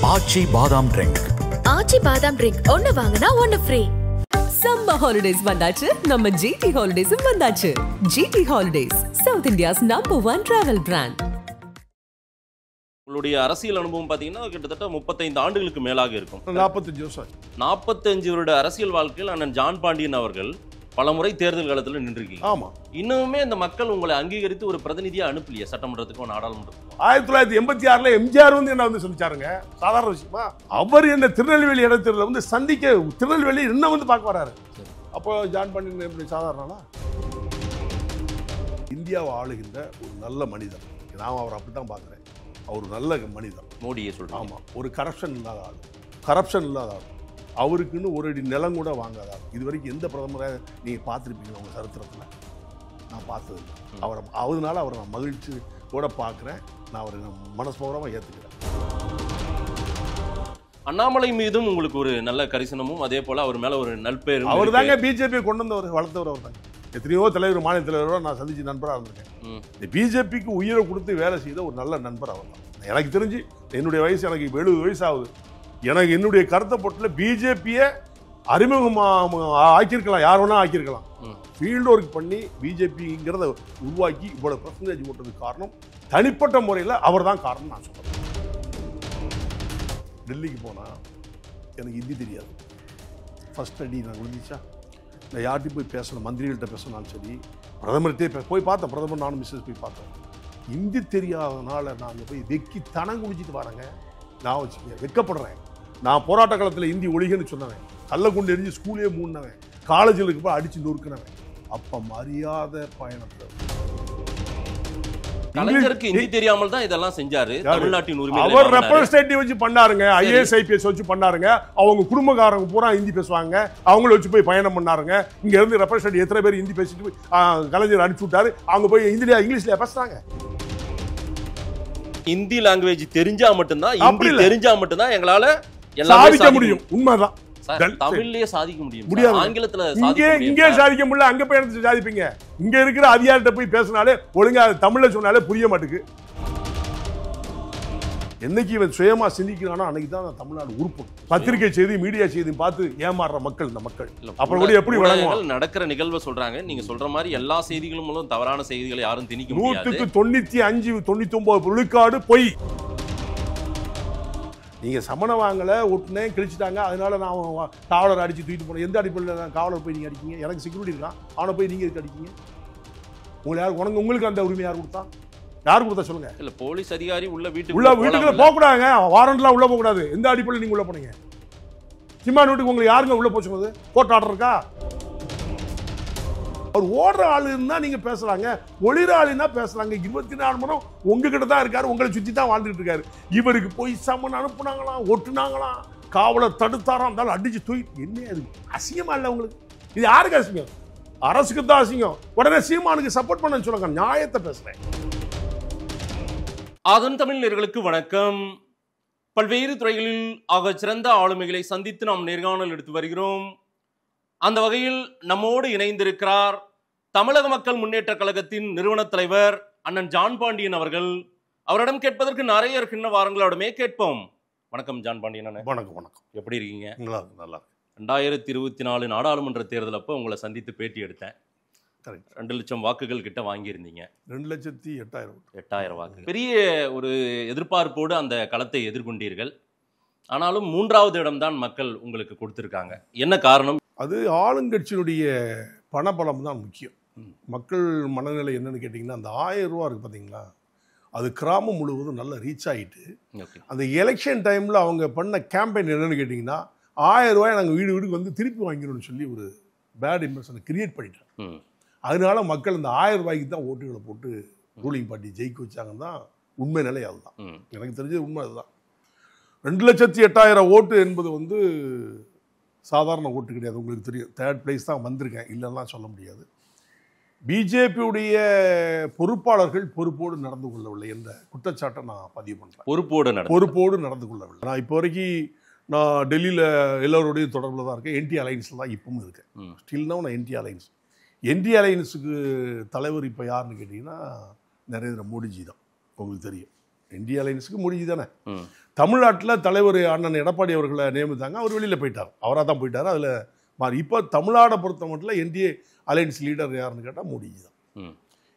ஆச்சி பாதாம் ட்ரிங்க். ஆச்சி பாதாம் ட்ரிங்க் ஒன்னு வாங்குனா ஒன்னு ஃப்ரீ. சம்மர் ஹாலிடேஸ் வந்தாச்சு, நம்ம ஜிடி ஹாலிடேஸும் வந்தாச்சு. GT holidays, South India's #1 travel brand. உங்களுடைய அரசியல் அனுபவம் பார்த்தீங்கன்னா கிட்டத்தட்ட 35 ஆண்டுகளுக்கு மேலாக இருக்கும். 45 வருஷம். 45 வருட அரசியல் வாழ்க்கையில் அண்ணன் ஜான் பாண்டியன் அவர்கள் பலமுறை தேர்தல் காலத்தில் நின்றுருக்கீங்க. ஆமா. இன்னுமே இந்த மக்கள் உங்களை அங்கீகரித்து ஒரு பிரதிநிதியா அனுப்பலையே சட்டமன்றத்துக்கும் நாடாளுமன்றத்துக்கும்? 1986 எம்ஜிஆர் வந்து என்ன வந்து சந்திச்சாருங்க. சாதாரண விஷயமா? அவர் என்ன திருநெல்வேலி இடத்துல வந்து சந்திக்க திருநெல்வேலி என்ன வந்து பார்க்க வராரு. அப்போ ஜான் பாண்டியன் எப்படி சாதாரணா? இந்தியாவை ஆளுகின்ற ஒரு நல்ல மனிதர். நான் அவர் அப்படித்தான் பார்க்குறேன். அவர் நல்ல மனிதர். மோடியை சொல்றேன். ஆமா. ஒரு கரப்ஷன் இல்லாத ஆள். கரப்ஷன் இல்லாத ஆள். அவருக்குன்னு ஒரு அடி நிலம் கூட வாங்காத ஆள். இது வரைக்கும் எந்த பிரதமரை நீங்கள் பார்த்துருப்பீங்க உங்கள் சரித்திரத்தில்? நான் பார்த்ததில்லை. அதனால அவரை நான் மகிழ்ச்சி கூட பார்க்குறேன். நான் அவரை மனஸ்பூர்வமாக ஏற்றுக்கிறேன். அண்ணாமலை மீதும் உங்களுக்கு ஒரு நல்ல கரிசனமும் அதே போல அவர் மேல ஒரு நல்பெயரும். அவர் தாங்க பிஜேபி கொண்டு வந்தவர், வளர்த்தவர் அவர் தாங்க. எத்தனையோ தலைவர், மாநில தலைவரோட நான் சந்திச்சு நண்பராக இருந்திருக்கேன். இந்த பிஜேபிக்கு உயிரை கொடுத்து வேலை செய்த ஒரு நல்ல நண்பர் அவர் தான். எனக்கு தெரிஞ்சு என்னுடைய வயசு எனக்கு 70 வயசு ஆகுது. எனக்கு என்னுடைய கருத்தை போட்டில் பிஜேபியை அறிமுகமாக ஆக்கியிருக்கலாம், யார் வேணா ஆக்கியிருக்கலாம். ஃபீல்டு ஒர்க் பண்ணி பிஜேபிங்கிறத உருவாக்கி இவ்வளோ பர்சன்டேஜ் போட்டதுக்கு காரணம் தனிப்பட்ட முறையில் அவர் தான் காரணம் நான் சொல்கிறேன். டெல்லிக்கு போனால் எனக்கு ஹிந்தி தெரியாது. ஃபர்ஸ்ட் அடி நான் விழுந்துச்சா, நான் யார்கிட்டையும் போய் பேசணும், மந்திரிகள்கிட்ட பேசணும்னாலும் சரி, பிரதமர்கிட்டே போய் பார்த்தேன். பிரதமர் நானும் மிஸ்ஸஸ் போய் பார்த்தேன். ஹிந்தி தெரியாதனால நான் அங்கே போய் வெக்கி தனம் குடிச்சிட்டு வரேங்க. நான் வச்சுக்கேன், வெக்கப்படுறேன். நான் போராட்ட காலத்தில் ஹிந்தி ஒழிகன்னு சொன்னவன், கள்ள கொண்டு எரிஞ்சு ஸ்கூலே மூடினவன், காலேஜில் போய் அடிச்சு நொறுக்கினவன். அப்போ மரியாதை பயணத்தில் கலைஞருக்கு ஹிந்தி தெரியாமல் தான் இதெல்லாம் செஞ்சாரு. தமிழ்நாட்டின் உரிமை அவர் ரெப்ரசன்டேட்டிவ் வச்சு பண்ணாருங்க. ஐஏஎஸ் ஐபிஎஸ் வச்சு பண்ணாருங்க. அவங்க குடும்பக்காரங்க பூரா ஹிந்தி பேசுவாங்க. அவங்கள வச்சு போய் பயணம் பண்ணாருங்க. இங்க இருந்து ரெப்ரசன்டேட்டிவ் எத்தனை பேர் ஹிந்தி பேசிட்டு கலைஞர் அனுப்பிச்சு விட்டாரு. அவங்க போய் ஹிந்தில இங்கிலீஷ்ல பேசுறாங்க. ஹிந்தி லாங்குவேஜ் தெரிஞ்சா மட்டும்தான், ஹிந்தி தெரிஞ்சா மட்டும்தான் எங்களால சாதிக்க முடியும். உண்மைதான். தமிழ்லயே சாதிக்க முடியும். முடியாது. ஆங்கிலத்துல இங்கே சாதிக்க முடியல. அங்க போய் எடுத்து சாதிப்பீங்க. இங்க இருக்கிற அதிகாரிட்ட போய் பேசினாலே ஒழுங்கா தமிழ்ல சொன்னாலே புரிய மாட்டுக்கு. என்னைக்கு இவன் சுயமா சிந்திக்கிறானோ அன்னைக்கு தான் தமிழ்நாடு உறுப்பு. பத்திரிகை செய்தி, மீடியா செய்தி பார்த்து ஏமாறுற மக்கள் இந்த மக்கள். அப்புறம் கூட எப்படி வழங்குவாங்க? நடக்கிற நிகழ்வை சொல்றாங்க. நீங்க சொல்ற மாதிரி எல்லா செய்திகளும் மூலம் தவறான செய்திகளை யாரும் திணிக்க முடியாது. 95 99 விழுக்காடு பொய். நீங்க சமண வாங்கல, ஒட்டுனேன், கிழிச்சிட்டாங்க, அதனால நான் காவலர் அடிச்சு தூக்கிட்டு போனேன். எந்த அடிப்படையில் காவலர் போய் நீங்க அடிக்கீங்க? எனக்கு செக்யூரிட்டி இருக்கான், அவனை போய் நீங்க எதுக்கு அடிக்கீங்க? உங்களுக்கு அந்த உரிமை யார் கொடுத்தா? யார் கொடுத்தா சொல்லுங்க. இல்ல போலீஸ் அதிகாரி வீட்டுக்குள்ள போக கூடாதுங்க. வாரண்ட்லாம் உள்ள போக கூடாது. எந்த அடிப்படையில் நீங்க உள்ள போனீங்க? சிம்மான் வீட்டுக்கு உங்களுக்கு யாருங்க உள்ள போச்சு? கோர்ட் ஆர்டர் இருக்கா? அவர் ஓடுற ஆளுன்னா நீங்க பேசுறாங்க, ஒளிர ஆளுன்னா பேசுறாங்க. 24 மணி நேரம் உங்ககிட்ட தான் இருக்காரு, உங்களை சுத்தி தான் வாழ்ந்துட்டு இருக்காரு. இவருக்கு போய் சம்மன் அனுப்புனாங்களாம், ஒட்டுனாங்களாம், காவலர் தடுத்தாராம், இருந்தாலும் அடிச்சு தூக்கி. என்ன அது அசிங்கமா இல்லை உங்களுக்கு? இது யாருக்கு அசிங்கம்? அரசுக்கு தான் அசிங்கம். உடனே சீமானுக்கு சப்போர்ட் பண்ண சொல்லுங்க. நியாயத்தை பேசுறேன். அதன் தமிழ் நேயர்களுக்கு வணக்கம். பல்வேறு துறைகளில் ஆக சிறந்த ஆளுமைகளை சந்தித்து நாம் நேர்காணல் எடுத்து வருகிறோம். அந்த வகையில் நம்மோடு இணைந்திருக்கிறார் தமிழக மக்கள் முன்னேற்ற கழகத்தின் நிறுவன தலைவர் அண்ணன் ஜான் பாண்டியன் அவர்கள். அவரிடம் கேட்பதற்கு நிறைய இருக்கின்ற வாரங்களோடமே கேட்போம். வணக்கம் ஜான் பாண்டியன். வணக்கம். வணக்கம். எப்படி இருக்கீங்க? நல்லா இருக்கு. நல்லா இருக்கு. 2024 நாடாளுமன்ற தேர்தல் அப்போ உங்களை சந்தித்து பேட்டி எடுத்தேன். 2 லட்சம் வாக்குகள் கிட்ட வாங்கியிருந்தீங்க. 2,08,000 வாக்கு. பெரிய ஒரு எதிர்பார்ப்போடு அந்த களத்தை எதிர்கொண்டீர்கள். ஆனாலும் 3வது இடம்தான் மக்கள் உங்களுக்கு கொடுத்திருக்காங்க. என்ன காரணம்? அது ஆளுங்கட்சியினுடைய பணபலம் தான் முக்கியம். மக்கள் மனநிலை என்னன்னு கேட்டிங்கன்னா, அந்த 1000 ரூபா இருக்குது பார்த்தீங்களா, அது கிராமம் முழுவதும் நல்லா ரீச் ஆகிட்டு, அந்த எலெக்ஷன் டைமில் அவங்க பண்ண கேம்பெயின் என்னன்னு கேட்டிங்கன்னா, 1000 ரூபாயை நாங்கள் வீடு வீடுக்கு வந்து திருப்பி வாங்கிடணும்னு சொல்லி ஒரு பேட் இம்ப்ரெஷனை கிரியேட் பண்ணிட்டோம். அதனால மக்கள் இந்த 1000 ரூபாய்க்கு தான் ஓட்டுகளை போட்டு ரூலிங் பார்ட்டி ஜெயிக்க வச்சாங்கன்னு தான் உண்மை நிலை. அதுதான் எனக்கு தெரிஞ்சது உண்மை. அதுதான் 2,08,000 ஓட்டு என்பது வந்து சாதாரண ஓட்டு கிடையாது. உங்களுக்கு தெரியும், 3rd பிளேஸ் தான் வந்திருக்கேன், இல்லைன்னா சொல்ல முடியாது. பிஜேபியுடைய பொறுப்பாளர்கள் பொறுப்போடு நடந்து கொள்ளவில்லை என்ற குற்றச்சாட்டை நான் பதிவு பண்ணுறேன். பொறுப்போடு நடந்து கொள்ளவில்லை. நான் இப்போ வரைக்கும் நான் டெல்லியில் எல்லோருடைய தொடர்பில் தான் இருக்கேன். என்டி அலையன்ஸில் தான் இப்பவும் இருக்கேன். ஸ்டில் நான் என்டி அலையன்ஸ். என்டி அலையன்ஸுக்கு தலைவர் இப்போ யாருன்னு கேட்டிங்கன்னா நரேந்திர மோடிஜி தான். உங்களுக்கு தெரியும். இந்தியா அலையன்ஸுக்கு மோடிஜி தானே. தமிழ்நாட்டில் தலைவர் அண்ணன் எடப்பாடி அவர்களை நியமித்தாங்க, அவர் வெளியில் போயிட்டார், அவராக தான் போயிட்டார். அதில் மாறி இப்போ தமிழ்நாடை பொறுத்த மட்டும் என்டிஏ அலையன்ஸ் லீடர் யாருன்னு கேட்டால் மோடிஜி தான்.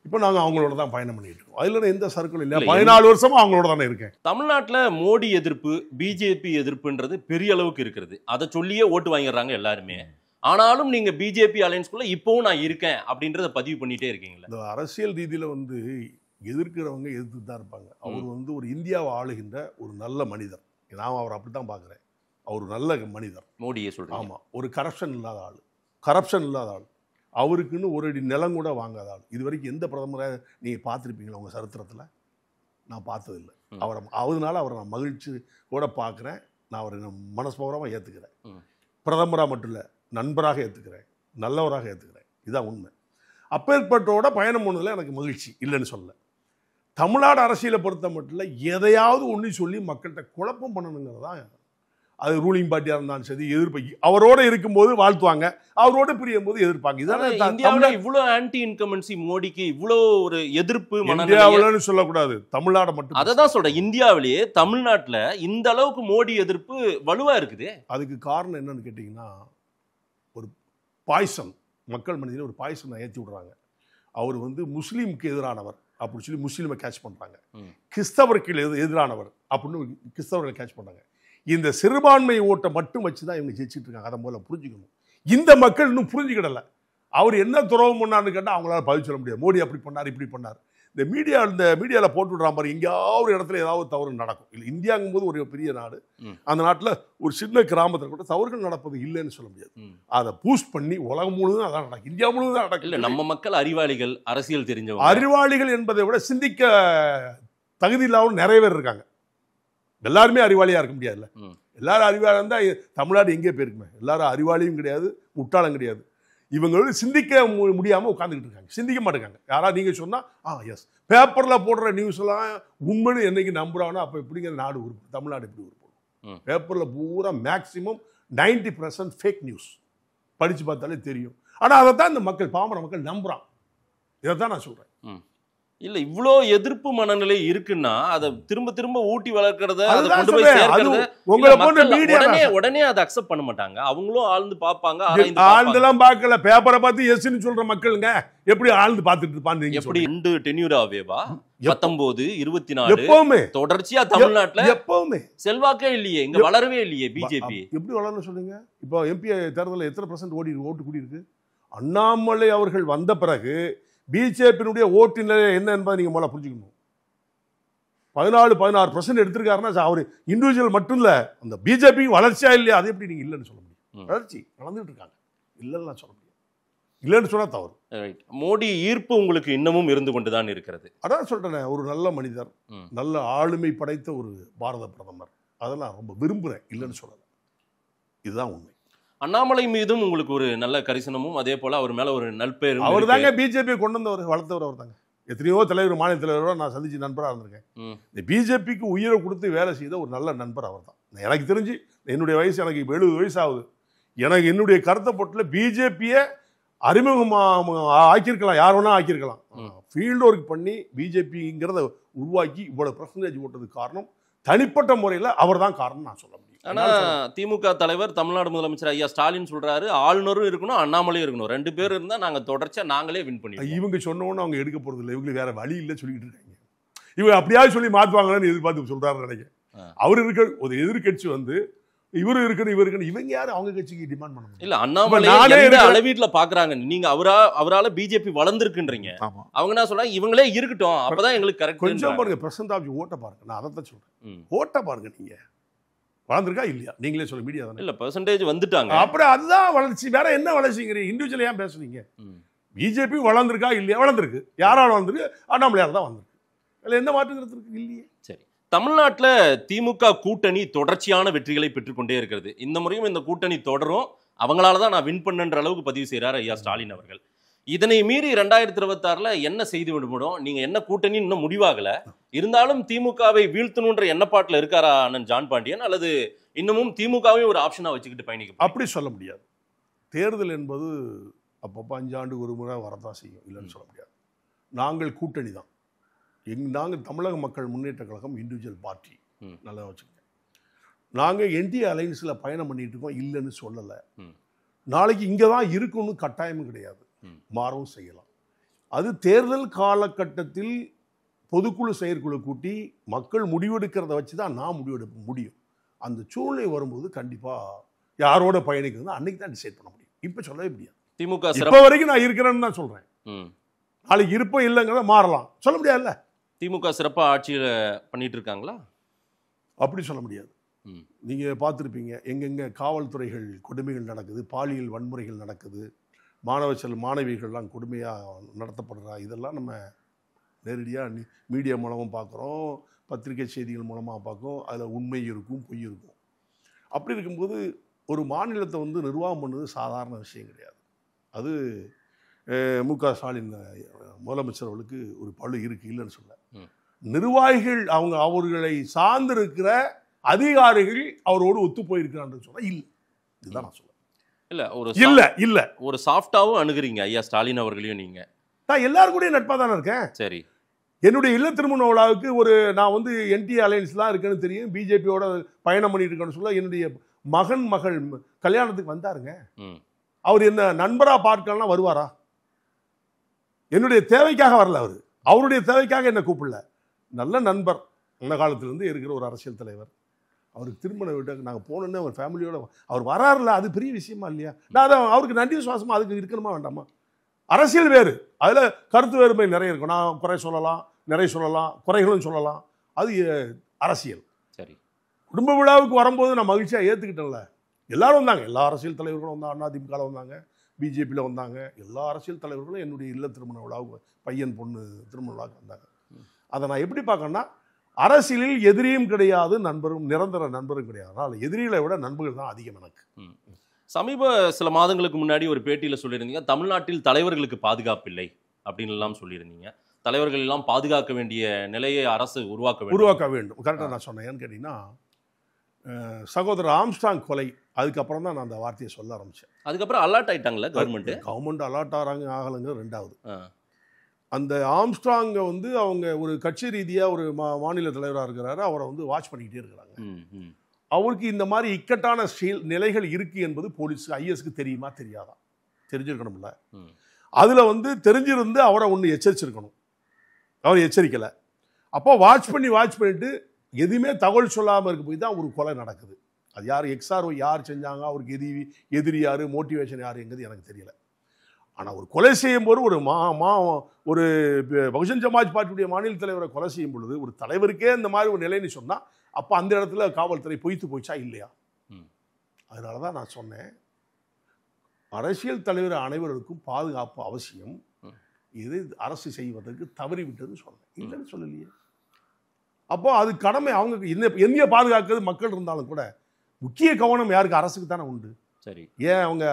இப்போ நாங்கள் அவங்களோட தான் பயணம் பண்ணிட்டு இருக்கோம். அதில் எந்த சர்க்கிள் இல்லை, 14 வருஷமா அவங்களோட தானே இருக்கேன். தமிழ்நாட்டில் மோடி எதிர்ப்பு, பிஜேபி எதிர்ப்புன்றது பெரிய அளவுக்கு இருக்கிறது. அதை சொல்லியே ஓட்டு வாங்கிடுறாங்க எல்லாருமே. ஆனாலும் நீங்க பிஜேபி அலையன்ஸ்குள்ள இப்பவும் நான் இருக்கேன் அப்படின்றத பதிவு பண்ணிட்டே இருக்கீங்களா? இந்த அரசியல் ரீதியில எதிர்க்கிறவங்க எதிர்த்து தான் இருப்பாங்க. அவர் ஒரு இந்தியாவை ஆளுகின்ற ஒரு நல்ல மனிதர். நான் அவர் அப்படித்தான் பார்க்குறேன். அவர் நல்ல மனிதர். மோடியை சொல்றேன். ஆமாம், ஒரு கரப்ஷன் இல்லாத ஆள், அவருக்குன்னு ஒரு அடி நிலம் கூட வாங்காத ஆள். இது வரைக்கும் எந்த பிரதமரை நீங்கள் பார்த்துருப்பீங்களா உங்கள் சரித்திரத்தில்? நான் பார்த்ததில்லை. அதனால அவரை நான் மகிழ்ச்சி கூட பார்க்குறேன். நான் அவரை மனஸ்பூர்வமாக ஏற்றுக்கிறேன். பிரதமராக மட்டும் இல்லை, நண்பராக ஏற்றுக்கிறேன், நல்லவராக ஏற்றுக்கிறேன். இதுதான் உண்மை. அப்பேற்பட்டோட பயணம் போனதில் எனக்கு மகிழ்ச்சி இல்லைன்னு சொல்ல. தமிழ்நாடு அரசியலை பொறுத்த மட்டும் எதையாவது ஒன்று சொல்லி மக்கள்கிட்ட குழப்பம் பண்ணணுங்கிறது தான். அது ரூலிங் பார்ட்டியாக இருந்தாலும் சரி, எதிர்ப்பு அவரோட இருக்கும்போது வாழ்த்துவாங்க, அவரோட பிரியும் போது எதிர்ப்பாங்க. இதான் இந்தியாவில் இவ்வளோ ஆன்டி இன்கமன்சி மோடிக்கு, இவ்வளோ ஒரு எதிர்ப்பு இந்தியாவில்னு சொல்லக்கூடாது, தமிழ்நாடு மட்டும். அதை தான் சொல்றேன், இந்தியாவிலேயே தமிழ்நாட்டில் இந்த அளவுக்கு மோடி எதிர்ப்பு வலுவா இருக்குது. அதுக்கு காரணம் என்னன்னு கேட்டிங்கன்னா, ஒரு பாய்சன் மக்கள் மனதில் ஒரு பாய்சனை ஏற்றி விடுறாங்க. அவர் முஸ்லீமுக்கு எதிரானவர் அப்படின்னு சொல்லி முஸ்லீமை கேட்ச் பண்ணுறாங்க. கிறிஸ்தவருக்கு எதிரானவர் அப்படின்னு கிறிஸ்தவர்களை கேட்ச் பண்ணுறாங்க. இந்த சிறுபான்மை ஓட்டை மட்டும் வச்சு தான் இவங்க ஜெயிச்சுட்டு இருக்காங்க. அதை முதல்ல புரிஞ்சுக்கணும். இந்த மக்கள் இன்னும் புரிஞ்சுக்கிடலை. அவர் என்ன துரோகம் பண்ணார்னு கேட்டால் அவங்களால பதில் சொல்ல முடியாது. மோடி அப்படி பண்ணார், இப்படி பண்ணார். இந்த மீடியாவில் போட்டு விடுற மாதிரி எங்கேயாவது ஒரு இடத்துல ஏதாவது தவறு நடக்கும். இல்லை, இந்தியாங்கும் போது ஒரு பெரிய நாடு. அந்த நாட்டில் ஒரு சின்ன கிராமத்தில் கூட தவறுகள் நடப்பது இல்லைன்னு சொல்ல முடியாது. அதை பூஸ்ட் பண்ணி உலகம் முழுவதும் அதான் நடக்கும், இந்தியா முழுவதும் நடக்கும். இல்லை, நம்ம மக்கள் அறிவாளிகள், அரசியல் தெரிஞ்சவங்க. அறிவாளிகள் என்பதை விட சிந்திக்க தகுதி இல்லாமல் நிறைய பேர் இருக்காங்க. எல்லாருமே அறிவாளியாக இருக்க முடியாதுல்ல. எல்லாரும் அறிவாளியாக இருந்தால் தமிழ்நாடு எங்கே போயிருக்குமே. எல்லாரும் அறிவாளியும் கிடையாது, முட்டாளும் கிடையாது. இவங்க சிந்திக்க முடியாமல் உட்காந்துக்கிட்டு இருக்காங்க, சிந்திக்க மாட்டேங்காங்க. யாராவது நீங்கள் சொன்னால் எஸ், பேப்பரில் போடுற நியூஸ்லாம் உண்மைன்னு என்னைக்கு நம்புறாங்கன்னா அப்போ எப்படிங்கிற நாடு உருப்படும், தமிழ்நாடு எப்படி உருப்படும்? பேப்பரில் பூரா மேக்சிமம் 90% ஃபேக் நியூஸ் படித்து பார்த்தாலே தெரியும். ஆனால் அதை தான் இந்த மக்கள், பாமர மக்கள் நம்புகிறான். இதை தான் நான் சொல்கிறேன். இல்ல, இவ்வளோ எதிர்ப்பு மனநிலை இருக்குன்னா அதை திரும்ப திரும்ப ஊட்டி வளர்க்கறத, அதை கொண்டு போய் சேர்க்கறத உடனே அதை அக்செப்ட் பண்ண மாட்டாங்க. அவங்களும் ஆழ்ந்து பார்ப்பாங்க. ஆழ்ந்துலாம் பார்க்கல, பேப்பரை பார்த்து எஸ்ன்னு சொல்ற மக்களுங்க எப்படி ஆழ்ந்து பார்த்துட்டு இருப்பாங்க? எப்படி 2 டென்யூராவேவா 19, 24 எப்பவுமே தொடர்ச்சியா தமிழ்நாட்டுல எப்பவுமே செல்வாக்கே இல்லையே, இங்க வளரவே இல்லையே பிஜேபி. எப்படி வளரணும் சொல்லுங்க? இப்போ எம்பி தேர்தலில் எத்தனை % ஓட்டு கூடி இருக்கு? அண்ணாமலை அவர்கள் வந்த பிறகு பிஜேபியினுடைய ஓட்டு நிலை என்ன என்பதை நீங்கள் முதல்ல புரிஞ்சுக்கணும். 14-16% எடுத்திருக்காருன்னா அவர் இண்டிவிஜுவல் மட்டும் இல்லை, அந்த பிஜேபி வளர்ச்சியா இல்லையா? அது எப்படி நீங்கள் இல்லைன்னு சொல்ல முடியும்? வளர்ச்சி நடந்துட்டு இருக்காங்க, இல்லைன்னு சொல்ல முடியும். இல்லைன்னு சொன்னால் தவறு. மோடி ஈர்ப்பு உங்களுக்கு இன்னமும் இருந்து கொண்டுதான் இருக்கிறது. அதான் சொல்றேன், ஒரு நல்ல மனிதர், நல்ல ஆளுமை படைத்த ஒரு பாரத பிரதமர். அதெல்லாம் ரொம்ப விரும்புகிறேன், இல்லைன்னு சொல்லலை. இதுதான் உண்மை. அண்ணாமலை மீதும் உங்களுக்கு ஒரு நல்ல கரிசனமும், அதே போல அவர் மேல ஒரு நல்பெயரும். அவர் தாங்க பிஜேபி கொண்டு வந்தவர், வளர்த்தவர் அவர் தாங்க. எத்தனையோ தலைவர், மாநில தலைவரோட நான் சந்திச்சு நண்பராக இருந்திருக்கேன். இந்த பிஜேபிக்கு உயிரை கொடுத்து வேலை செய்த ஒரு நல்ல நண்பர் அவர் தான். எனக்கு தெரிஞ்சு என்னுடைய வயசு, எனக்கு 70 வயசு ஆகுது. எனக்கு என்னுடைய கருத்தை போட்டில் பிஜேபியை அறிமுகமாக ஆக்கியிருக்கலாம், யார் வேணா ஆக்கியிருக்கலாம். ஃபீல்டு ஒர்க் பண்ணி பிஜேபிங்கிறத உருவாக்கி இவ்வளவு % ஓட்டதுக்கு காரணம் தனிப்பட்ட முறையில் அவர் தான் காரணம் நான் சொல்ல முடியும். ஆனா திமுக தலைவர், தமிழ்நாடு முதலமைச்சர் ஐயா ஸ்டாலின் சொல்றாரு, ஆளுநரும் இருக்கணும், அண்ணாமலையும் இருக்கணும், 2 பேர் இருந்தா நாங்க தொடர்ச்சியா நாங்களே வின் பண்ணிடுவோம். இவங்க சொன்னோன்னு அவங்க எடுக்க போறது இல்லை, இவங்களுக்கு வேற வழி இல்லை சொல்லிட்டு இருக்காங்க. இவங்க அப்படியாவது சொல்லி மாத்துவாங்கன்னு எதிர்பார்த்து சொல்றாரு நினைக்கிறேன். அவர் இருக்க ஒரு எதிர்கட்சி இவரு இருக்கணும், இவர் இருக்கணும், இவங்க யாரு அவங்க கட்சிக்கு டிமாண்ட் பண்ண முடியும்? இல்ல, அண்ணாமலை அளவீட்டுல பாக்குறாங்க. நீங்க அவரால பிஜேபி வளர்ந்துருக்குன்றீங்க. அவங்க என்ன சொல்றாங்க, இவங்களே இருக்கட்டும், அப்பதான் எங்களுக்கு கரெக்ட். கொஞ்சம் பாருங்க, % ஆஃப் ஓட்ட பாருங்க. நான் அதை தான் சொல்றேன், ஓட்ட பாருங்க. நீங்க வளர்ந்துருக்கா இல்லையா நீங்களே சொல்ல, மீடியா தானே. இல்ல, % வந்துட்டாங்க. அப்புறம் அதுதான் வளர்ச்சி, வேற என்ன வளர்ச்சிங்கிறீங்க? இண்டிவிஜுவல் ஏன் பேசுறீங்க? பிஜேபி வளர்ந்துருக்கா இல்லையா? வளர்ந்துருக்கு. யாரால வந்திருக்கு? அண்ணாமலையார் தான் வந்திருக்கு. அதில் என்ன மாற்றுங்கிறது இல்லையே. சரி, தமிழ்நாட்டில் திமுக கூட்டணி தொடர்ச்சியான வெற்றிகளை பெற்றுக்கொண்டே இருக்கிறது. இந்த முறையும் இந்த கூட்டணி தொடரும், அவங்களால தான் நான் வின் பண்ணுன்ற அளவுக்கு பதிவு செய்கிறார் ஐயா ஸ்டாலின் அவர்கள். இதனை மீறி 2026 என்ன செய்து விடுபடும்? நீங்க என்ன கூட்டணி இன்னும் முடிவாகல, இருந்தாலும் திமுகவை வீழ்த்தணுன்ற எண்ணப்பாட்டில் இருக்காரா அண்ணன் ஜான் பாண்டியன், அல்லது இன்னமும் திமுகவே ஒரு ஆப்ஷனா வச்சுக்கிட்டு பயணிக்க? அப்படி சொல்ல முடியாது. தேர்தல் என்பது அப்பப்போ 5 ஆண்டுக்கு ஒரு முறை வரதான் செய்யும், இல்லைன்னு சொல்ல முடியாது. நாங்கள் கூட்டணி தான், நாங்கள் தமிழக மக்கள் முன்னேற்ற கழகம் இண்டிவிஜுவல் பார்ட்டி, நல்லா வச்சுக்கோங்க. நாங்கள் என்டிஏ அலைன்ஸில் பயணம் பண்ணிட்டு இருக்கோம், இல்லைன்னு சொல்லலை. நாளைக்கு இங்கே தான் இருக்கணும்னு கட்டாயமும் கிடையாது, மாறவும் செய்யலாம். அது தேர்தல் காலகட்டத்தில் பொதுக்குழு செயற்குழு கூட்டி மக்கள் முடிவெடுக்கிறத வச்சு தான் நான் முடிவெடுக்க முடியும். அந்த சூழ்நிலை வரும்போது கண்டிப்பாக யாரோட பயணிக்கிறது அன்னைக்கு தான் டிசைட் பண்ண முடியும். இப்போ சொல்லவே முடியாது. திமுக இப்போ வரைக்கும் நான் இருக்கிறேன்னு தான் சொல்கிறேன். நாளைக்கு இருப்போம் இல்லைங்கிறத மாறலாம், சொல்ல முடியாதுல்ல. திமுக சிறப்பாக ஆட்சியில் பண்ணிட்டு இருக்காங்களா? அப்படி சொல்ல முடியாது. நீங்கள் பார்த்துருப்பீங்க, எங்கெங்கே காவல்துறைகள் கொடுமைகள் நடக்குது, பாலியல் வன்முறைகள் நடக்குது, மாணவிகள்லாம் கொடுமையாக நடத்தப்படுறா. இதெல்லாம் நம்ம நேரடியாக மீடியா மூலமாக பார்க்குறோம், பத்திரிகை செய்திகள் மூலமாக பார்க்குறோம். அதில் உண்மை இருக்கும், பொய் இருக்கும். அப்படி இருக்கும்போது ஒரு மாநிலத்தை வந்து நிர்வாகம் பண்ணுறது சாதாரண விஷயம் கிடையாது. அது மு.க. ஸ்டாலின் முதலமைச்சர் அவர்களுக்கு ஒரு பளு இருக்குது, இல்லைன்னு சொல்ல. நிர்வாகிகள் அவர்களை சார்ந்திருக்கிற அதிகாரிகள் அவரோடு ஒத்து போயிருக்கிறான்னு சொன்னால் இல்லை, இதுதான் நான் சொல்லுவேன். இல்லை ஒரு சாஃப்டாவும் அணுகுறீங்க ஐயா ஸ்டாலின் அவர்களையும். நீங்கள் நான் எல்லாரும் கூட நட்பாக தானே இருக்கேன். சரி, என்னுடைய இல்ல திருமண விழாவுக்கு நான் வந்து என்டிஏ அலையன்ஸ்லாம் இருக்குன்னு தெரியும், பிஜேபியோட பயணம் பண்ணிட்டு இருக்கேன்னு சொல்ல என்னுடைய மகள் கல்யாணத்துக்கு வந்தாருங்க. அவர் என்ன நண்பரா பார்க்கலாம் வருவாரா? என்னுடைய தேவைக்காக வரல, அவருடைய தேவைக்காக என்ன கூப்பிடல. நல்ல நண்பர், அந்த காலத்திலேருந்து இருக்கிற ஒரு அரசியல் தலைவர். அவருக்கு திருமண வீட்டுக்கு நாங்கள் போனோன்னே அவர் ஃபேமிலியோட அவர் வராருல, அது பெரிய விஷயமா இல்லையா? நான் அதை அவருக்கு நன்றி சுவாசமாக அதுக்கு இருக்கணுமா வேண்டாமா? அரசியல் வேறு, அதில் கருத்து வேறுமை நிறைய இருக்கும். நான் குறை சொல்லலாம், நிறைய சொல்லலாம், குறைகளும் சொல்லலாம், அது அரசியல். சரி, குடும்ப விழாவுக்கு வரும்போது நான் மகிழ்ச்சியாக ஏற்றுக்கிட்டேன்ல. எல்லாரும் வந்தாங்க, எல்லா அரசியல் தலைவர்களும் வந்தாங்க, அதிமுகவில் வந்தாங்க, பிஜேபியில் வந்தாங்க, எல்லா அரசியல் தலைவர்களும் என்னுடைய இல்ல திருமண விழாவுக்கு, பையன் பொண்ணு திருமண விழாவுக்கு வந்தாங்க. அதை நான் எப்படி பார்க்கணும்னா, அரசியலில் எதிரியும் கிடையாது, நண்பரும் நிரந்தர நண்பரும் கிடையாது. அதனால் எதிரிகளை விட நண்பர்கள் தான் அதிகம் எனக்கு. சமீப சில மாதங்களுக்கு முன்னாடி ஒரு பேட்டியில் சொல்லியிருந்தீங்க, தமிழ்நாட்டில் தலைவர்களுக்கு பாதுகாப்பு இல்லை அப்படின்னு எல்லாம் சொல்லியிருந்தீங்க. தலைவர்கள் எல்லாம் பாதுகாக்க வேண்டிய நிலையை அரசு உருவாக்க வேண்டும். கரெக்டாக நான் சொன்னேன். ஏன்னு கேட்டிங்கன்னா, சகோதரர் ஆம்ஸ்ட்ராங் கொலை, அதுக்கப்புறம் தான் நான் அந்த வார்த்தையை சொல்ல ஆரம்பித்தேன். அதுக்கப்புறம் அலர்ட் ஆயிட்டாங்களே கவர்மெண்ட் அலர்ட் ஆகலைங்க. ரெண்டாவது, அந்த ஆம்ஸ்ட்ராங்கை வந்து அவங்க ஒரு கட்சி ரீதியாக ஒரு மாநில தலைவராக இருக்கிறாரு, அவரை வந்து வாட்ச் பண்ணிக்கிட்டே இருக்கிறாங்க. அவருக்கு இந்த மாதிரி இக்கட்டான நிலைகள் இருக்குது என்பது போலீஸுக்கு ஐஎஸ்க்கு தெரியுமா தெரியாதா? தெரிஞ்சிருக்கணும்ல. அதில் வந்து தெரிஞ்சிருந்து அவரை ஒன்று எச்சரிச்சிருக்கணும், அவர் எச்சரிக்கலை. அப்போ வாட்ச் பண்ணிட்டு எதுவுமே தகவல் சொல்லாமல் இருக்க போய் தான் ஒரு கொலை நடக்குது. அது யார் எக்ஸ்ஆர்ஓ யார் செஞ்சாங்க, அவருக்கு எதிரி யார், மோட்டிவேஷன் யாருங்கிறது எனக்கு தெரியல. ஆனால் ஒரு கொலை செய்யும் போது ஒரு பகுஜன் சமாஜ் பார்ட்டியுடைய மாநில தலைவரை கொலை செய்யும் பொழுது ஒரு தலைவருக்கே இந்த மாதிரி ஒரு நிலைன்னு சொன்னால் அப்போ அந்த இடத்துல காவல்துறை பொய்த்து போச்சா இல்லையா? அதனால தான் நான் சொன்னேன், அரசியல் தலைவர் அனைவருக்கும் பாதுகாப்பு அவசியம். இது அரசு செய்வதற்கு தவறிவிட்டது சொன்னேன், இல்லைன்னு சொல்லலையே. அப்போ அது கடமை. அவங்க என்னைய பாதுகாக்கிறது மக்கள் இருந்தாலும் கூட முக்கிய கவனம் யாருக்கு? அரசுக்கு தானே உண்டு. சரி, ஏன் அவங்க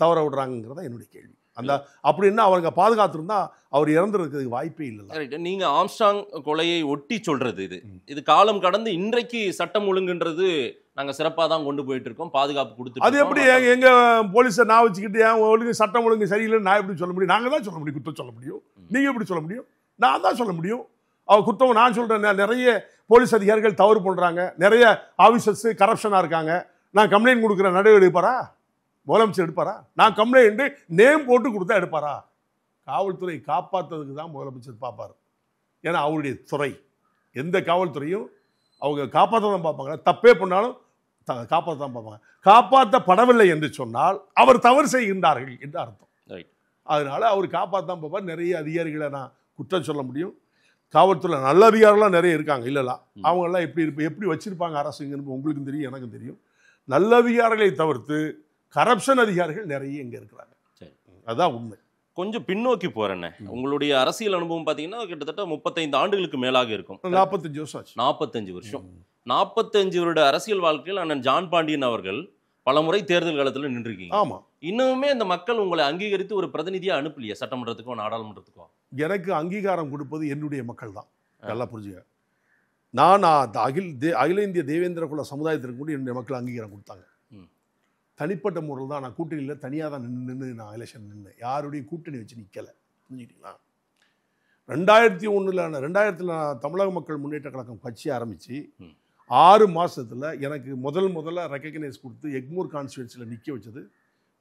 தவற விடுறாங்கிறதா என்னுடைய கேள்வி. அந்த அப்படின்னா அவங்க பாதுகாத்திருந்தா அவர் இறந்துறதுக்கு வாய்ப்பே இல்லை. நீங்க ஆம்ஸ்ட்ராங் கொலையை ஒட்டி சொல்றது இது காலம் கடந்து இன்றைக்கு சட்டம் ஒழுங்குன்றது நாங்க சிறப்பாக தான் கொண்டு போயிட்டு இருக்கோம், பாதுகாப்பு கொடுத்து. அது எப்படி எங்க போலீஸை நான் வச்சுக்கிட்டு ஒழுங்கு சட்டம் ஒழுங்கு சரியில்லைன்னு நான் எப்படி சொல்ல முடியும்? நாங்கள் தான் சொல்ல முடியும், குற்றம் சொல்ல முடியும். நீங்க எப்படி சொல்ல முடியும்? நான் தான் சொல்ல முடியும். அவர் குற்றம் நான் சொல்றேன். நிறைய போலீஸ் அதிகாரிகள் தவறு பண்றாங்க, நிறைய ஆஃபீஸர்ஸ் கரப்ஷனா இருக்காங்க. நான் கம்ப்ளைண்ட் கொடுக்குற நடவடிக்கை எடுப்பாரா? முதலமைச்சர் எடுப்பாரா? நான் கம்ப்ளைண்ட் நேம் போட்டு கொடுத்தா எடுப்பாரா? காவல்துறை காப்பாற்றுறதுக்கு தான் முதலமைச்சர் பார்ப்பார். ஏன்னா அவருடைய துறை. எந்த காவல்துறையும் அவங்க காப்பாற்ற தான் பார்ப்பாங்க. தப்பே பண்ணாலும் காப்பாற்ற தான் பார்ப்பாங்க. காப்பாற்றப்படவில்லை என்று சொன்னால் அவர் தவறு செய்கின்றார்கள் என்று அர்த்தம். அதனால அவர் காப்பாற்ற தான் பார்ப்பார். நிறைய அதிகாரிகளை நான் குற்றம் சொல்ல முடியும். காவல்துறை நல்ல அதிகாரிலாம் நிறைய இருக்காங்க, இல்லைலாம். அவங்கெல்லாம் எப்படி வச்சிருப்பாங்க அரசுங்கிறது உங்களுக்கும் தெரியும், எனக்கும் தெரியும். நல்ல அதிகாரிகளை தவிர்த்து கரப்ஷன் அதிகாரிகள் நிறைய இங்கே இருக்கிறாங்க. அதுதான் உண்மை. கொஞ்சம் பின்னோக்கி போறேன்னு, உங்களுடைய அரசியல் அனுபவம் பார்த்தீங்கன்னா கிட்டத்தட்ட 35 ஆண்டுகளுக்கு மேலாக இருக்கும். 45 வருஷம் ஆச்சு. 45 வருஷம். 45 வருட அரசியல் வாழ்க்கையில் அண்ணன் ஜான் பாண்டியன் அவர்கள் பலமுறை தேர்தல் காலத்தில் நின்றுருக்கீங்க. ஆமாம். இன்னுமே இந்த மக்கள் உங்களை அங்கீகரித்து ஒரு பிரதிநிதியாக அனுப்பலையா சட்டமன்றத்துக்கோ நாடாளுமன்றத்துக்கோ? எனக்கு அங்கீகாரம் கொடுப்பது என்னுடைய மக்கள் தான். நல்லா புரிஞ்சுக்க. நான் அகில இந்திய தேவேந்திர குல சமுதாயத்திற்கு கூட என்னுடைய மக்கள் அங்கீகாரம் கொடுத்தாங்க. தனிப்பட்ட முறையில் தான் நான் கூட்டணியில் தனியாக தான் நின்று நான் எலெக்ஷன் நின்று யாருடைய கூட்டணி வச்சு நிற்கலை. புரிஞ்சுக்கிட்டீங்களா? 2001 நான் தமிழக மக்கள் முன்னேற்ற கழகம் கட்சி ஆரம்பித்து 6 மாதத்தில் எனக்கு முதல்ல ரெக்கக்னைஸ் கொடுத்து எக்மூர் கான்ஸ்டியூன்சியில் நிற்க வச்சது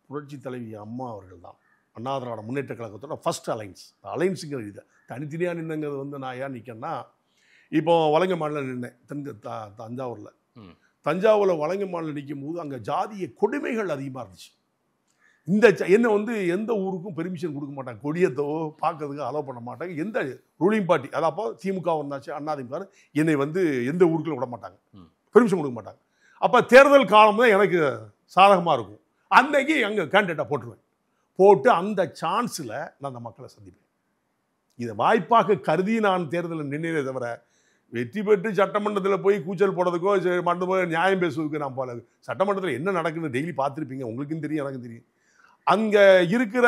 புரட்சி தலைவி அம்மா அவர்கள் தான். அண்ணா திராவிட முன்னேற்ற கழகத்தோட ஃபர்ஸ்ட் அலைன்ஸுங்கிறது இது. தனித்தனியாக நின்னுங்கிறது நான் ஏன் நிற்கேன்னா, இப்போ வலங்கமானில் நின்னேன் தஞ்சாவூரில் வலங்கமானில் நிற்கும் போது அங்கே ஜாதிய கொடுமைகள் அதிகமாக இருந்துச்சு. என்ன எந்த ஊருக்கும் பெர்மிஷன் கொடுக்க மாட்டாங்க, கொடியத்தோ பார்க்கறதுக்கு அலோவ் பண்ண மாட்டாங்க. எந்த ரூலிங் பார்ட்டி, அதாவது அப்போ திமுக வந்தாச்சு, அதிமுக, என்னை எந்த ஊருக்குள்ள விட மாட்டாங்க, பெர்மிஷன் கொடுக்க மாட்டாங்க. அப்போ தேர்தல் காலம் தான் எனக்கு சாதகமாக இருக்கும். அன்னைக்கு அங்கே கேண்டிடேட்டாக போட்டு அந்த சான்ஸில் நான் அந்த மக்களை சந்திப்பேன். இதை வாய்ப்பாக கருதி நான் தேர்தலில் நின்னே தவிர வெற்றி பெற்று சட்டமன்றத்தில் போய் கூச்சல் போடுறதுக்கோ மண்டபம் நியாயம் பேசுவதுக்கு நான் போல. சட்டமன்றத்தில் என்ன நடக்குன்னு டெய்லி பார்த்துருப்பீங்க, உங்களுக்கும் தெரியும் எனக்கும் தெரியும். அங்கே இருக்கிற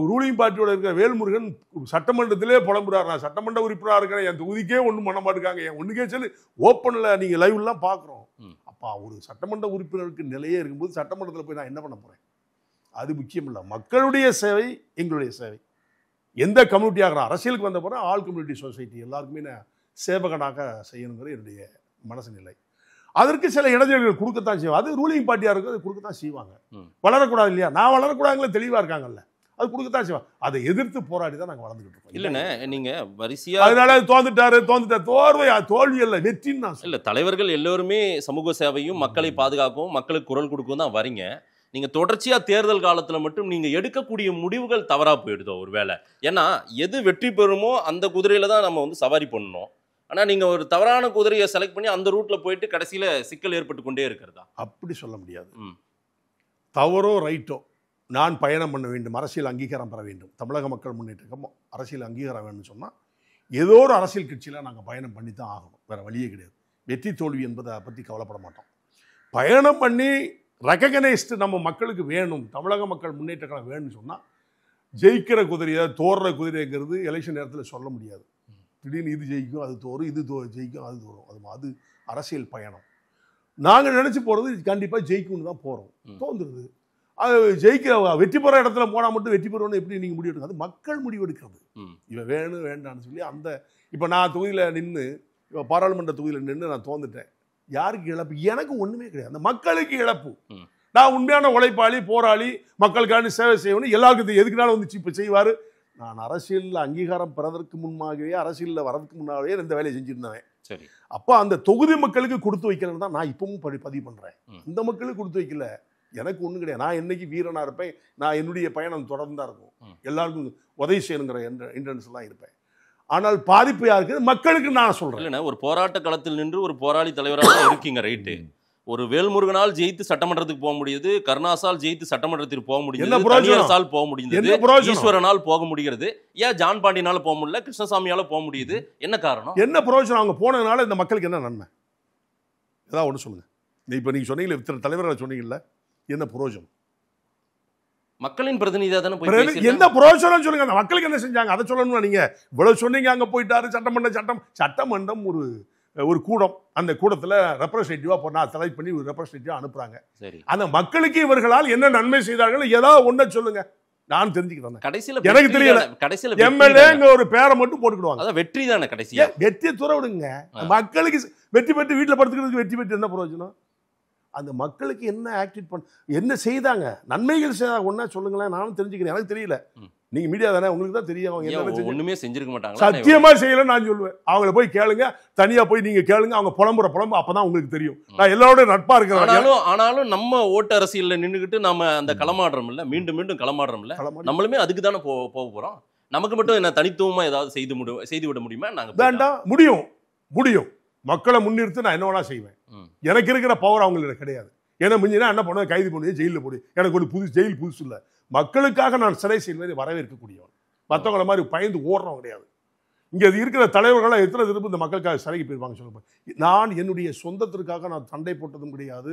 ரூலிங் பார்ட்டியோட இருக்கிற வேல்முருகன் சட்டமன்றத்திலே புலம்புறாரு, நான் சட்டமன்ற உறுப்பினராக இருக்கிறேன், என் தொகுதிக்கே ஒன்றும் பண்ண மாட்டேங்காங்க, என் ஒன்றுக்கே சொல்லி ஓப்பனில் நீங்கள் லைவ்லாம் பார்க்குறோம். அப்போ ஒரு சட்டமன்ற உறுப்பினருக்கு நிலையே இருக்கும்போது சட்டமன்றத்தில் போய் நான் என்ன பண்ண போகிறேன்? அது முக்கியம் இல்லை. மக்களுடைய சேவை எங்களுடைய சேவை. எந்த கம்யூனிட்டி ஆகிற அரசியலுக்கு வந்த போகிறேன், ஆல் கம்யூனிட்டி சொசைட்டி எல்லாருக்குமே நான் சேவகனாக செய்யணுங்கிறது என்னுடைய மனசு நிலை. அதற்கு சில இடைஞ்சல்கள் கொடுக்கத்தான் செய்வாங்க. அது ரூலிங் பார்ட்டியாக இருக்கும், அது கொடுக்கத்தான் செய்வாங்க. வளரக்கூடாது இல்லையா, நான் வளரக்கூடாதுங்களே தெளிவாக இருக்காங்கல்ல, அது கொடுக்கத்தான் செய்வாங்க. அதை எதிர்த்து போராடி தான் நாங்கள் வளர்ந்துக்கிட்டு இருக்கோம். இல்லைண்ணே, நீங்கள் வரிசையாக அதனால தோல்வி அல்ல, வெற்றின்னு நான் இல்லை. தலைவர்கள் எல்லோருமே சமூக சேவையும் மக்களை பாதுகாக்கவும் மக்களுக்கு குரல் கொடுக்கவும் தான் வரீங்க. நீங்கள் தொடர்ச்சியாக தேர்தல் காலத்தில் மட்டும் நீங்கள் எடுக்கக்கூடிய முடிவுகள் தவறாக போயிடுதோ ஒரு வேளை? ஏன்னா எது வெற்றி பெறுமோ அந்த குதிரையில் தான் நம்ம சவாரி பண்ணணும். ஆனால் நீங்கள் ஒரு தவறான குதிரையை செலக்ட் பண்ணி அந்த ரூட்டில் போயிட்டு கடைசியில் சிக்கல் ஏற்பட்டு கொண்டே இருக்கிறதா? அப்படி சொல்ல முடியாது. தவறோ ரைட்டோ நான் பயணம் பண்ண வேண்டும், அரசியல் அங்கீகாரம் பெற வேண்டும், தமிழக மக்கள் முன்னேற்றம் அரசியல் அங்கீகாரம் வேணும்னு சொன்னால் ஏதோ ஒரு அரசியல் கட்சியில் நாங்கள் பயணம் பண்ணி தான் ஆகணும், வேறு வழியே கிடையாது. வெற்றி தோல்வி என்பதை பற்றி கவலைப்பட மாட்டோம். பயணம் பண்ணி ரெக்கக்னைஸ்டு நம்ம மக்களுக்கு வேணும், தமிழக மக்கள் முன்னேற்ற கழகம் வேணும்னு சொன்னால் ஜெயிக்கிற குதிரையை தோறுற குதிரைங்கிறது எலெக்ஷன் நேரத்தில் சொல்ல முடியாது. திடீர்னு இது ஜெயிக்கும் அது தோறும், இது ஜெயிக்கும் அது தோறும். அது அரசியல் பயணம். நாங்கள் நினச்சி போகிறது கண்டிப்பாக ஜெயிக்கும்னு தான் போகிறோம். தோன்றுறது அது வெற்றி பெற இடத்துல போனால் மட்டும் வெற்றி பெறணும்னு எப்படி நீங்கள் முடிவெடுக்க? அது மக்கள் முடிவெடுக்கிறது. இவன் வேணும் வேண்டான்னு சொல்லி இப்போ நான் தொகுதியில் நின்று, இப்போ பாராளுமன்ற தொகுதியில் நின்று நான் தோந்துட்டேன். யாருக்கு இழப்பு? எனக்கு ஒன்றுமே கிடையாது, அந்த மக்களுக்கு இழப்பு. நான் உண்மையான உழைப்பாளி, போராளி, மக்களுக்கான சேவை செய்யணும், எல்லாருக்கும் எதுக்குனாலும் இப்போ செய்வார். நான் அரசியலில் அங்கீகாரம் பெறதற்கு முன்பாகவே, அரசியலில் வரதுக்கு முன்னாகவே இந்த வேலையை செஞ்சுருந்தேன். சரி, அப்போ அந்த தொகுதி மக்களுக்கு கொடுத்து வைக்கிறேன்னு தான் நான் இப்பவும் பதிவு பண்ணுறேன். இந்த மக்களுக்கு கொடுத்து வைக்கல, எனக்கு ஒன்றும் கிடையாது. நான் என்னைக்கு வீரனாக இருப்பேன், நான் என்னுடைய பயணம் தொடர்ந்து தான் இருக்கும், எல்லாருக்கும் உதவி செய்யணுங்கிற இன்டென்ஸ் தான் இருப்பேன். ஆனால் பாதிப்பு யாருக்கு? மக்களுக்கு நான் சொல்கிறேன். இல்லைன்னா ஒரு போராட்ட களத்தில் நின்று ஒரு போராளி தலைவராக இருக்கீங்க, ரைட்டு. ஒரு வேல்முருகனால் ஜெயித்து சட்டமன்றத்துக்கு போக முடியுது, கருணாசால் ஜெயித்து சட்டமன்றத்திற்கு போக முடியுது, போக முடியுது, ஈஸ்வரனால் போக முடிகிறது. ஏன் ஜான் பாண்டியனால போக முடியல, கிருஷ்ணசாமியால போக முடியுது? என்ன காரணம்? என்ன பிரயோஜனம்? அவங்க போனதுனால இந்த மக்களுக்கு என்ன நன்மை? ஏதாவது ஒன்று சொல்லுங்க. இப்போ நீங்கள் சொன்னீங்களே, இத்தனை தலைவர்களை சொன்னீங்கல்ல, என்ன பிரயோஜனம்? மக்களின் பிரதிநிதியாக தானே என்ன பிரயோஜனம் சொல்லுங்க. அந்த மக்களுக்கு என்ன செஞ்சாங்க அதை சொல்லணும். நீங்க இவ்வளவு சொன்னீங்க, அங்க போயிட்டாரு சட்டமன்றம் ஒரு கூடம், அந்த கூடத்துல ரெப்ரஸன்டேட்டிவா நான் செலக்ட் பண்ணி ஒரு ரெப்ரஸன்டேட்டிவா அனுப்புறாங்க. அந்த மக்களுக்கு இவர்களால் என்ன நன்மை செய்தார்கள், ஏதாவது ஒன்றை சொல்லுங்க, நான் தெரிஞ்சுக்கிறேன். கடைசியில் எனக்கு தெரியல. கடைசியில் எம்எல்ஏங்க ஒரு பேரை மட்டும் போட்டுக்கிடுவாங்க. அதான் வெற்றி தானே. கடைசியா வெற்றியை துற விடுங்க. மக்களுக்கு வெற்றி பெற்று வீட்டில் படுத்துக்கிறதுக்கு வெற்றி பெற்று என்ன பிரயோஜனம்? அந்த மக்களுக்கு என்ன ஆக்டிவேட் என்ன செய்தாங்க, நன்மைகள் செய்தாங்க, ஒன்றா சொல்லுங்களேன், நானும் தெரிஞ்சுக்கிறேன். எனக்கு தெரியல, நீங்க மீடியா தானே, உங்களுக்கு தான் தெரியும். அவங்க ஒண்ணுமே செஞ்சிருக்க மாட்டாங்க. சத்தியமா செய்யலன்னு நான் சொல்லுவேன். அவங்கள போய் கேளுங்க, தனியா போய் நீங்க கேளுங்க, அவங்க புலம்பு அப்பதான் உங்களுக்கு தெரியும். நான் எல்லாரோட நட்பா இருக்கிறேன். ஆனாலும் நம்ம ஓட்டு அரசியல்ல நின்றுகிட்டு நம்ம அந்த களமாடுறோம் இல்ல, மீண்டும் மீண்டும் களமாடுறோம் இல்ல, நம்மளுமே அதுக்கு தானே போக போறோம். நமக்கு மட்டும் என்ன தனித்துவமா ஏதாவது செய்து விட முடியுமா? நாங்க வேண்டாம், முடியும். மக்களை முன்னிறுத்து நான் என்ன வேணா செய்வேன். எனக்கு இருக்கிற பவர் அவங்களுக்கு கிடையாது. ஏன்னா மிஞ்சினா என்ன பண்ணுவேன், கைது பண்ணுவேன், ஜெயிலில் போடு. எனக்கு ஒரு ஜெயில் புதுசு இல்லை. மக்களுக்காக நான் சிறை செய்வதை வரவேற்கக்கூடியவன். மற்றவங்களை மாதிரி பயந்து ஓடுறவன் கிடையாது. இங்கே இருக்கிற தலைவர்களாக எத்தனை திரும்ப இந்த மக்களுக்காக சிறைக்கு போயிருப்பாங்க சொல்லுங்க. நான் என்னுடைய சொந்தத்திற்காக நான் சண்டை போட்டதும் கிடையாது,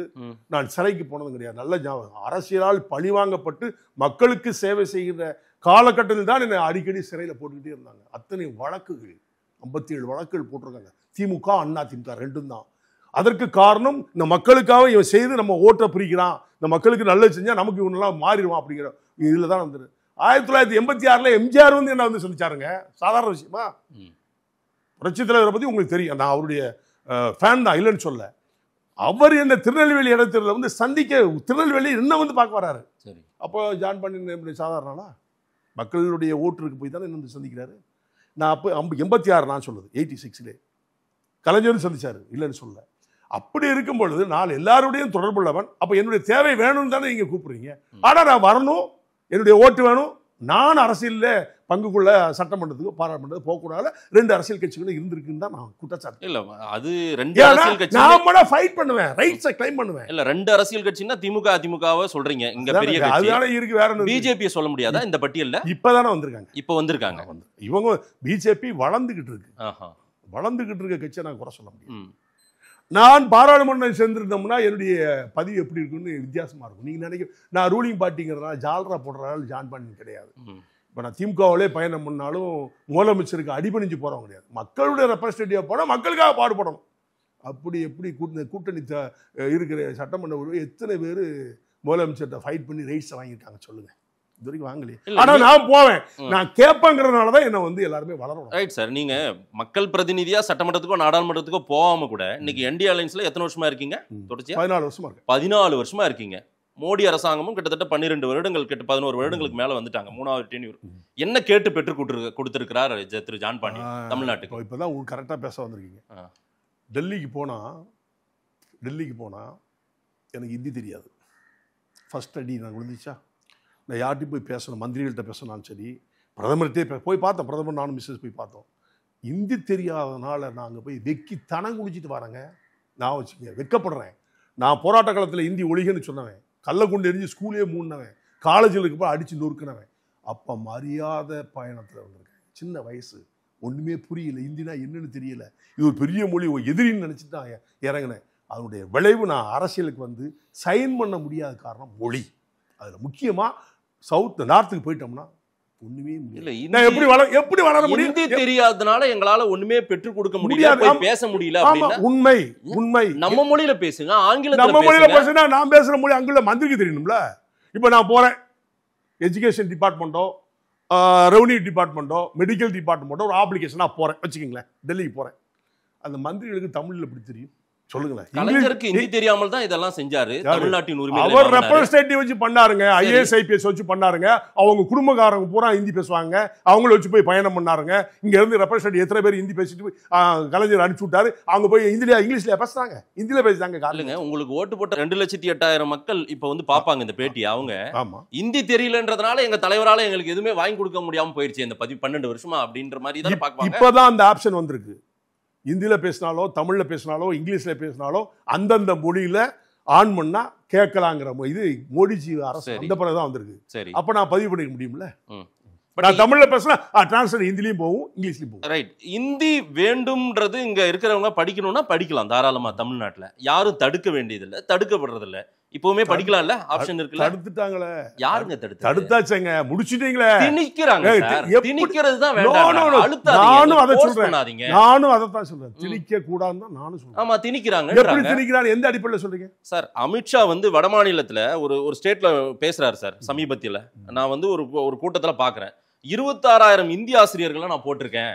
நான் சிறைக்கு போனதும் கிடையாது. நல்ல ஞாபகம், அரசியலால் பழிவாங்கப்பட்டு மக்களுக்கு சேவை செய்கிற காலகட்டத்தில் தான் என்னை அடிக்கடி சிறையில் போட்டுக்கிட்டே இருந்தாங்க. அத்தனை வழக்குகள், 57 வழக்குகள் போட்டிருக்காங்க. திமுக அதிமுக ரெண்டும் தான். அதற்கு காரணம் இந்த மக்களுக்காக இவன் செய்து நம்ம ஓட்டை பிரிக்கிறான், இந்த மக்களுக்கு நல்லது செஞ்சால் நமக்கு இவனெல்லாம் மாறிடுவான் அப்படிங்கிற இதில் தான் வந்துடு. 1986 எம்ஜிஆர் வந்து என்ன வந்து சந்திச்சாருங்க, சாதாரண விஷயமா? புரட்சி தலைவரை பத்தி உங்களுக்கு தெரியும், நான் அவருடைய ஃபேன் தான், இல்லைன்னு சொல்ல. அவர் என்ன திருநெல்வேலி இடத்துல வந்து சந்திக்க, திருநெல்வேலி என்ன வந்து பார்க்க வராரு. சரி, அப்போ ஜான் பண்ணி சாதாரணா மக்களுடைய ஓட்டுருக்கு போய் தானே என்ன வந்து சந்திக்கிறாரு. நான் அப்போ 86 நான் சொல்லுது 86 கலைஞரும் சந்திச்சாரு, இல்லைன்னு சொல்ல. அப்படி இருக்கும் பொழுது நான் எல்லாருடையும் தொடர்புள்ளவன். அப்போ என்னுடைய தேவை வேணும்னு தானே நீங்க கூப்பிடுறீங்க. ஆனா நான் வரணும், என்னுடைய ஓட்டு வேணும், நான் அரசியல்ல பங்குக்குள்ள சட்டமன்றத்துக்கு பாராளுமன்றத்துக்கு போகக்கூடாது. 2 அரசியல் கட்சிகளும் இருந்திருக்குன்னு தான் நான் குற்றச்சாட்டு. இல்ல அது 2 அரசியல் கட்சி நாம ஃபைட் பண்ணுவேன், ரைட்ஸை கிளைம் பண்ணுவேன். இல்ல 2 அரசியல் கட்சினா திமுக அதிமுகவை சொல்றீங்க, இங்க பெரிய கட்சி அதுதானே இருக்கு. வேற பிஜேபி சொல்ல முடியாதா இந்த பட்டியல்ல? இப்பதானே வந்திருக்காங்க. இப்ப வந்திருக்காங்க. இவங்க பிஜேபி வளர்ந்துகிட்டு இருக்கு. ஆஹா, வளர்ந்துகிட்டு இருக்க கட்சியை நான் குறை சொல்ல முடியும். நான் பாராளுமன்றம் சேர்ந்திருந்தோம்னா என்னுடைய பதிவு எப்படி இருக்குன்னு வித்தியாசமா இருக்கும். நீங்க நினைக்க நான் ரூலிங் பார்ட்டிங்கிறதுனால ஜால்ரா போடுறதால ஜான் பண்ணி கிடையாது. இப்போ நான் திமுகவிலே பயணம் பண்ணாலும் முதலமைச்சருக்கு அடிபணிஞ்சு போறவங்க கிடையாது. மக்களுடைய ரெப்ரஸன்டேட்டிவ் போனால் மக்களுக்காக பாடுபடணும். அப்படி எப்படி கூட்டணி இருக்கிற சட்டமன்ற உறுப்பினர் எத்தனை பேர் முதலமைச்சர்கிட்ட ஃபைட் பண்ணி ரைட்ஸை வாங்கியிருக்காங்க சொல்லுங்க? இது வரைக்கும் வாங்கலையே. ஆனா நான் போவேன், நான் கேட்பேங்கிறதுனால தான் என்ன வந்து எல்லாருமே வளரணும். Right sir. நீங்க மக்கள் பிரதிநிதியா சட்டமன்றத்துக்கோ நாடாளுமன்றத்துக்கோ போகாம கூட இன்னைக்கு என்டிஏ அலைன்ஸ்ல எத்தனை வருஷமா இருக்கீங்க? தொடர்ச்சியா 14 வருஷமா இருக்கு. 14 வருஷமா இருக்கீங்க. மோடி அரசாங்கமும் கிட்டத்தட்ட 12 வருடங்கள், 11 வருடங்களுக்கு மேல வந்துட்டாங்க. 3வது டென்யூர். என்ன கேட்டு பெற்று கொடுத்திருக்கிறார் திரு ஜான் பாண்டி தமிழ்நாட்டுக்கு? இப்பதான் உங்களுக்கு கரெக்டா பேச வந்திருக்கீங்க. டெல்லிக்கு போனா எனக்கு ஹிந்தி தெரியாது. ஃபர்ஸ்ட் அடி நான் விழுந்துச்சா, நான் யார்கிட்டையும் போய் பேசணும், மந்திரிகள்கிட்ட பேசணும்னாலும் சரி, பிரதமர்கிட்டே போய் பார்த்தோம். பிரதமர் நானும் மிஸ்ஸஸ் போய் பார்த்தோம். ஹிந்தி தெரியாதனால நாங்கள் போய் வெக்கி தனம் குடிச்சிட்டு வரேங்க. நான் வச்சுக்கங்க வெக்கப்படுறேன். நான் போராட்ட காலத்தில் ஹிந்தி ஒழிகன்னு சொன்னவன், கள்ளக்குண்டு எரிஞ்சு ஸ்கூலே மூடினவன், காலேஜில் இருக்கப்போ அடித்து நொறுக்கினவன். அப்போ மரியாதை பயணத்தில் வந்திருக்கேன். சின்ன வயசு, ஒன்றுமே புரியல, ஹிந்தினா என்னன்னு தெரியல, இது ஒரு பெரிய மொழி, எதிரின்னு நினச்சிட்டு நான் இறங்கினேன். அதனுடைய விளைவு நான் அரசியலுக்கு வந்து சைன் பண்ண முடியாத காரணம் மொழி. அதில் முக்கியமாக நார்த்துக்கு போயிட்டோம்னா ஒண்ணுமே இல்ல. எப்படி வளர முடியும்? ஹிந்தி தெரியாதனால எங்களால ஒண்ணுமே பெற்று கொடுக்க முடியல, பேச முடியல அப்படின்னா உண்மை. நம்ம மொழியில பேசுங்க, ஆங்கிலத்துல நம்ம மொழியில பேசுனா நான் பேசுற மொழி அங்குள்ள மந்திரிக்கு தெரியணும்ல. இப்போ நான் போறேன், எஜுகேஷன் டிபார்ட்மெண்ட்டோ, ரெவன்யூ டிபார்ட்மெண்ட்டோ, மெடிக்கல் டிபார்ட்மெண்ட்டோ ஒரு அப்ளிகேஷனா போறேன் வச்சுக்கீங்களேன், டெல்லிக்கு போறேன். அந்த மந்திரிகளுக்கு தமிழ்ல எப்படி தெரியும் சொல்லுங்களேன்? கலைஞருக்கு ஹிந்தி தெரியாமல் தான் இதெல்லாம் செஞ்சாரு. தமிழ்நாட்டின் உரிமை அவர் ரெப்ரசன்டேட்டிவ் வச்சு பண்ணாருங்க, ஐஏஎஸ் ஐபிஎஸ் வச்சு பண்ணாருங்க. அவங்க குடும்பக்காரங்க பூரா ஹிந்தி பேசுவாங்க, அவங்கள வச்சு போய் பயணம் பண்ணாருங்க. இங்க இருந்து ரெப்ரசன்டேட்டிவ் எத்தனை பேர் ஹிந்தி பேசிட்டு கலைஞர் அனுப்பிச்சு விட்டாரு. அவங்க போய் இங்கிலீஷ்ல பேசுறாங்க, ஹிந்தியில பேசுறாங்க. காரணங்க உங்களுக்கு ஓட்டு போட்ட 2,08,000 மக்கள் இப்ப வந்து பாப்பாங்க இந்த பேட்டி. அவங்க ஹிந்தி தெரியலன்றதுனால எங்க தலைவரால எங்களுக்கு எதுவுமே வாங்கி கொடுக்க முடியாம போயிடுச்சு இந்த 12 வருஷமா அப்படின்ற மாதிரி தான் பாப்பாங்க. இப்பதான் அந்த ஆப்ஷன் வந்திருக்கு. ஹிந்தியில பேசினாலோ, தமிழ்ல பேசினாலோ, இங்கிலீஷ்ல பேசினாலோ அந்தந்த மொழியில ஆன் பண்ணா கேட்கலாங்கிற இது மோடிஜி அரசு அந்த பிறகு தான் வந்திருக்கு. அப்ப நான் பதிவு பண்ணிக்க முடியும்ல. நான் தமிழ்ல பேசினா டிரான்ஸ்லேட் ஹிந்திலையும் போகும், இங்கிலீஷ்லயும் போகும். ரைட். ஹிந்தி வேண்டும்ன்றது இங்க இருக்கிறவங்க படிக்கணும்னா படிக்கலாம் தாராளமா. தமிழ்நாட்டுல யாரும் தடுக்க வேண்டியதில்லை, தடுக்கப்படுறது இல்ல. இப்பவுமே படிக்கலாம்ல, ஆப்ஷன் இருக்குல்ல. தடுத்துட்டாங்களே. யாருங்க தடுத்தாச்சேங்க, முடிச்சிட்டீங்களே. திணிக்கிறாங்க சார். திணிக்கிறது தான் வேண்டாம். நானும் அதை சொல்றேன். நானும் அதை தான் சொல்றேன். திணிக்க கூடாதுன்னு தான் நானும் சொல்றேன். ஆமா, திணிக்கிறாங்க. எப்படி திணிக்கிறாங்க? எந்த அடிப்படையில் சொல்றீங்க சார்? அமித்ஷா வந்து வட மாநிலத்துல ஒரு ஸ்டேட்ல பேசுறாரு சார் சமீபத்தில். நான் வந்து ஒரு கூட்டத்துல பாக்குறேன், 26,000 இந்தி ஆசிரியர்களை நான் போட்டிருக்கேன்,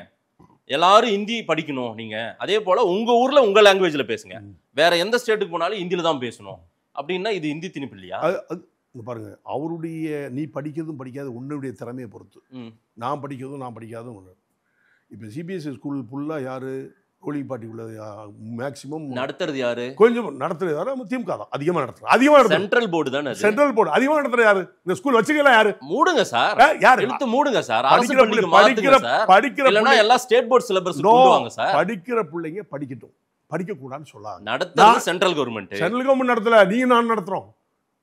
எல்லாரும் ஹிந்தி படிக்கணும். நீங்க அதே போல உங்க ஊர்ல உங்க லாங்குவேஜ்ல பேசுங்க, வேற எந்த ஸ்டேட்டுக்கு போனாலும் ஹிந்தியில தான் பேசணும் அப்படின்னா இது ஹிந்தி திணிப்பு இல்லையா? பாருங்க, அவருடைய நீ படிக்கிறதும் படிக்காது உன்னுடைய திறமையை பொறுத்து. நான் படிக்கிறதும் நான் படிக்காதும் ஒன்று. இப்போ சிபிஎஸ்சி ஸ்கூல் ஃபுல்லாக யாரு ரூலிங் பார்ட்டிக்குள்ள மேக்ஸிமம் நடத்துறது யாரு? கொஞ்சம் நடத்துறது யாரு? திமுக தான் அதிகமா நடத்துறது. சென்ட்ரல் போர்டு தானே. சென்ட்ரல் போர்டு அதிகமா நடத்துறது யாரு? இந்த ஸ்கூல் வச்சுக்கலாம் யாரு? மூடுங்க சார், யாரு இழுத்து மூடுங்க சார். அரசு பள்ளிக்கு மாத்துங்க சார். படிக்கிற இல்லனா எல்லா ஸ்டேட் போர்ட் சிலபஸ் கொண்டு வாங்க சார். படிக்கிற பிள்ளைங்க படிக்கட்டும், படிக்க கூடாதுன்னு சொல்லாங்க. நடத்துறது சென்ட்ரல் கவர்மெண்ட். சென்ட்ரல் கவர்மெண்ட் நடத்தல, நீங்க நான் நடத்துறோம்.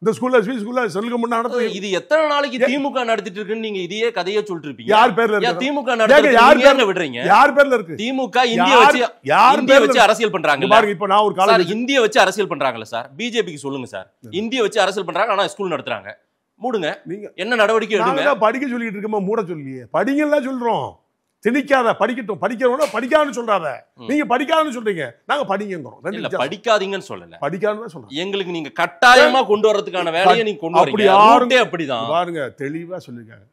இந்த ஸ்கூல்ல சென்ட்ரல் கவர்மெண்ட் நடத்துது. இது எத்தனை நாளைக்கு திமுக நடத்திட்டு இருக்குன்னு நீங்க இதையே கதையே சொல்லிட்டு இருப்பீங்க. யார் பேர்ல இருக்கு? திமுக நடத்துறது யார் பேர்ல விடுறீங்க? யார் பேர்ல இருக்கு? திமுக இந்திய வச்சு அரசியல் பண்றாங்க. பாருங்க, இப்போ நான் ஒரு காலேஜ் இந்திய வச்சு அரசியல் பண்றாங்கல சார். பிஜேபிக்கு சொல்லுங்க சார், இந்திய வச்சு அரசியல் பண்றாங்க ஆனா ஸ்கூல் நடத்துறாங்க. மூடுங்க. நீங்க என்ன நடவடிக்கை எடுங்க? படிக்க சொல்லிட்டு இருக்கோமா? மூட சொல்லியே. படிங்கலாம் சொல்றோம். திணிக்காத, படிக்கட்டும். படிக்கிறவனா படிக்காதுன்னு சொல்றாத. நீங்க படிக்காதுன்னு சொல்றீங்க, நாங்க படிங்கங்கறோம். இல்ல படிக்காதீங்கன்னு சொல்லல, படிக்காதுன்னு சொல்றோம். எங்களுக்கு நீங்க கட்டாயமா கொண்டு வரதுக்கான வேலையை நீங்க கொண்டு வரீங்க. அப்படி யாருமே அப்படிதான் பாருங்க, தெளிவா சொல்லிருக்காங்க.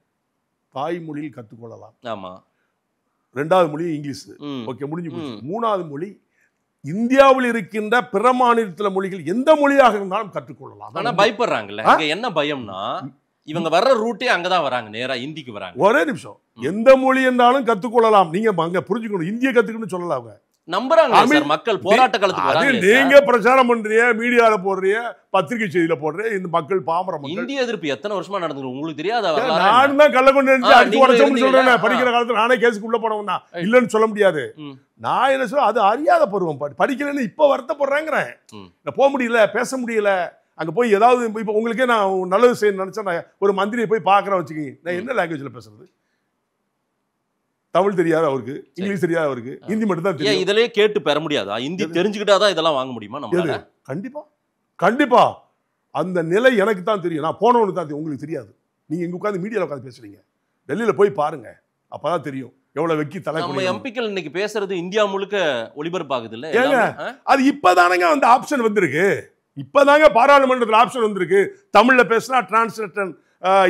தாய்மொழியில் கற்றுக்கொள்ளலாம். ஆமா. 2வது மொழி இங்கிலீஷ். ஓகே, முடிஞ்சு போச்சு. 3வது மொழி இந்தியாவில் இருக்கின்ற பிற மாநிலத்தில மொழிகள் எந்த மொழியாக இருந்தாலும் கற்றுக்கொள்ளலாம். ஆனா பயப்படுறாங்கல்ல. இங்க என்ன பயம்னா இவங்க வர்ற ரூட்டே அங்கதான் வராங்க, நேரா இந்திக்கு வராங்க. ஒரே நிமிஷம், எந்த மொழி என்றாலும் கற்றுக்கொள்ளலாம். நீங்க அங்க புரிஞ்சுக்கணும், இந்திய கத்துக்கணும்னு சொல்லலாம். அவங்க நம்புறாங்க சார், மக்கள் போராட்ட காலத்துக்கு வராங்க. நீங்க பிரச்சாரம் பண்றீங்க, மீடியால போடுறீங்க, பத்திரிகை செய்தியில போடுறீங்க. இந்த மக்கள் பாமர மக்கள் இந்திய எதிர்ப்பு எத்தனை வருஷமா நடந்துருக்கு உங்களுக்கு தெரியாதா? நான் தான் கள்ள கொண்டு அடிச்சு உடைச்சோம்னு சொல்றேன். படிக்கிற காலத்துல நானே கேஸுக்கு உள்ள போனவன் தான், இல்லன்னு சொல்ல முடியாது. நான் என்ன சொல்ல, அது அறியாத பருவம். படிக்கலன்னு இப்ப வருத்தப்படுறேங்கிறேன். போக முடியல, பேச முடியல. அங்க போய் ஏதாவது இப்ப உங்களுக்கே நான் நல்லது செய்ய நினைச்சா நான் ஒரு மந்திரியை போய் பாக்குறேன் வச்சுக்கீங்க, நான் என்ன லாங்குவேஜ்ல பேசுறது? தமிழ் தெரியாது அவருக்கு, இங்கிலீஷ் தெரியாது அவருக்கு, ஹிந்தி மட்டும் தான் தெரியும். இதெல்லாம் கேட்டு பெற முடியாதா? ஹிந்தி தெரிஞ்சுக்கிட்டாதான் இதெல்லாம் வாங்க முடியுமா நம்மளால? கண்டிப்பா கண்டிப்பா. அந்த நிலை எனக்கு தான் தெரியும். நான் போனவனுக்கு தான் தெரியும், உங்களுக்கு தெரியாது. நீங்க இங்க உட்காந்து மீடியால உட்காந்து பேசுறீங்க, டெல்லியில போய் பாருங்க, அப்பதான் தெரியும் எவ்வளவு வெக்கி தலை. நம்ம எம்பிக்கள் இன்னைக்கு பேசுறது இந்தியா முழுக்க ஒளிபரப்பாகுது இல்ல? ஏங்க அது இப்பதானங்க அந்த ஆப்ஷன் வந்திருக்கு. இப்பதாங்க பாராளுமன்றத்தில் ஆப்ஷன் வந்திருக்கு. தமிழ்ல பேசினா டிரான்ஸ்லேட்டர்,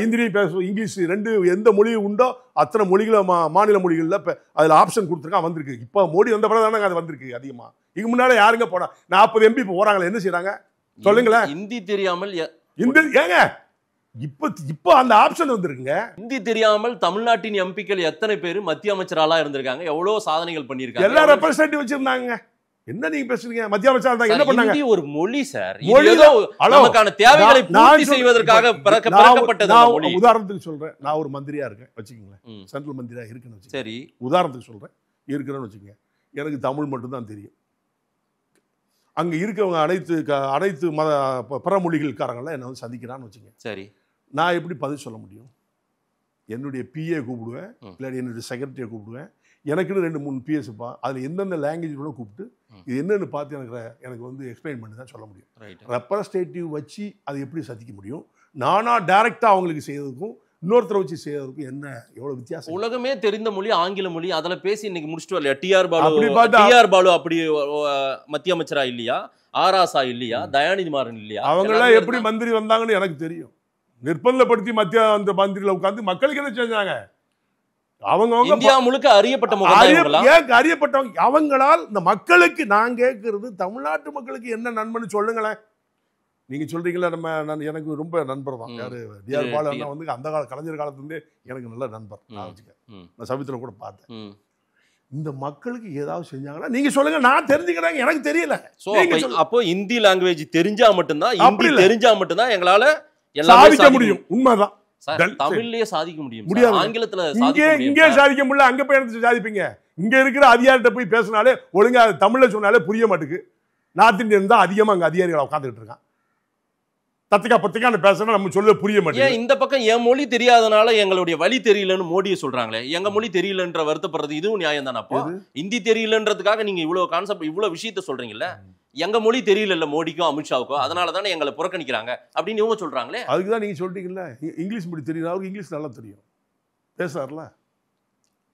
இந்தியும் பேசும், இங்கிலீஷ், ரெண்டு எந்த மொழி உண்டோ அத்தனை மொழிகளை மாநில மொழிகளில் அதில் ஆப்ஷன் கொடுத்துருக்கா வந்திருக்கு. இப்போ மோடி வந்த பிறகு தானே அது வந்திருக்கு அதிகமாக. இதுக்கு முன்னாடி யாருங்க போனா 40 MP இப்போ போறாங்களே, என்ன செய்யறாங்க சொல்லுங்களேன்? ஹிந்தி தெரியாமல் ஏங்க இப்போ அந்த ஆப்ஷன் வந்திருக்குங்க. ஹிந்தி தெரியாமல் தமிழ்நாட்டின் எம்பிக்கள் எத்தனை பேர் மத்திய அமைச்சராலாம் இருந்திருக்காங்க, எவ்வளவு சாதனைகள் பண்ணியிருக்காங்க. எல்லா ரெப்ரசன்டேட்டிவ் வச்சிருந்தாங்க. என்ன நீங்க பேசுறீங்க? மத்திய அமைச்சர் என்ன பண்ணாங்க? ஹிந்தி ஒரு மொழி சார், நமக்கான தேவைகளை பூர்த்தி செய்வதற்காக பிறக்கப்பட்டது மொழி. உதாரணத்துக்கு சொல்றேன், நான் ஒரு மந்திரியா இருக்கேன் வச்சுக்கோங்களேன், சென்ட்ரல் மந்திரியா இருக்குன்னு வச்சுக்கோங்க. சரி, உதாரணத்துக்கு சொல்றேன், இருக்கிறேன்னு வச்சுக்கோங்க. எனக்கு தமிழ் மட்டும் தான் தெரியும். அங்க இருக்கவங்க அனைத்து பிற மொழிகள்காரங்களாம் என்ன வந்து சந்திக்கிறான்னு வச்சுக்கோங்க. சரி, நான் எப்படி பதில் சொல்ல முடியும்? என்னுடைய பிஏ கூப்பிடுவேன், இல்லாட்டி என்னுடைய செக்ரட்டரியை கூப்பிடுவேன். எனக்குன்னு 2-3 PS இருப்பா. அதில் எந்தெந்த லாங்குவேஜ் கூட கூப்பிட்டு இது என்னன்னு பார்த்து எனக்கு வந்து எக்ஸ்பிளைன் பண்ணி தான் சொல்ல முடியும். ரெப்ரஸன்டேட்டிவ் வச்சு அதை எப்படி சந்திக்க முடியும்? நானா டைரக்டா அவங்களுக்கு செய்யறதுக்கும் இன்னொருத்தரை வச்சு செய்யறதுக்கும் என்ன எவ்வளவு வித்தியாசம்? உலகமே தெரிந்த மொழி ஆங்கில மொழி. அதில் பேசி இன்னைக்கு முடிச்சுட்டு வரலையா? டிஆர் பாலு அப்படி மத்திய அமைச்சரா இல்லையா? ஆராசா இல்லையா? தயாநிதி மாறன் இல்லையா? அவங்கெல்லாம் எப்படி மந்திரி வந்தாங்கன்னு எனக்கு தெரியும். நிர்பந்தப்படுத்தி மத்திய அந்த மந்திரியில் உட்காந்து மக்களுக்கு என்ன செஞ்சாங்க? அவங்க இந்தியா முழுக்க அறியப்பட்டவங்க. அவங்களால் இந்த மக்களுக்கு நான் கேட்கறது, தமிழ்நாட்டு மக்களுக்கு என்ன நண்பன்னு சொல்லுங்களேன். நீங்க சொல்றீங்களா, எனக்கு ரொம்ப நண்பர் தான். யாரு? டிஆர் பாலு அண்ணா வந்து அந்த கலைஞர் காலத்துலேருந்தே எனக்கு நல்ல நண்பர். நான் சமீபத்தில் கூட பார்த்தேன். இந்த மக்களுக்கு ஏதாவது செஞ்சாங்கன்னா நீங்க சொல்லுங்க, நான் தெரிஞ்சுக்கிறாங்க, எனக்கு தெரியல. அப்போ ஹிந்தி லாங்குவேஜ் தெரிஞ்சா மட்டும்தான், எங்களால சாதிக்க முடியும். உண்மைதான், தமிழ்லயே சாதிக்க முடியும். ஆங்கிலத்துல இங்கே சாதிக்க முடியல, அங்க போய் எடுத்து சாதிப்பீங்க. இங்க இருக்கிற அதிகாரிகிட்ட போய் பேசினாலே ஒழுங்கா தமிழ்ல சொன்னாலே புரிய மாட்டேங்குது. நார்த் இந்தியன் தான் அதிகமா அங்க அதிகாரிகளை உட்காந்துட்டு இருக்கான். தத்திக்கான்னு பேசினா நம்ம சொல்ல புரிய மாட்டேங்குது. இந்த பக்கம் என் மொழி தெரியாதனால எங்களுடைய வழி தெரியலன்னு மோடியை சொல்றாங்களே, எங்க மொழி தெரியலன்ற வருத்தப்படுறது இதுவும் நியாயம் தானே? அப்போ ஹிந்தி தெரியலன்றதுக்காக நீங்க இவ்வளவு கான்செப்ட் இவ்வளவு விஷயத்த சொல்றீங்கல்ல, எங்க மொழி தெரியல இல்ல மோடிக்கும் அமித்ஷாவுக்கும், அதனால தானே எங்களை புறக்கணிக்கிறாங்க அப்படின்னு இவங்க சொல்றாங்களே. அதுக்குதான் நீங்க சொல்லிட்டீங்கல்ல, இங்கிலீஷ் மொழி தெரியும், அவருக்கு இங்கிலீஷ் நல்லா தெரியும், பேசுறாருல,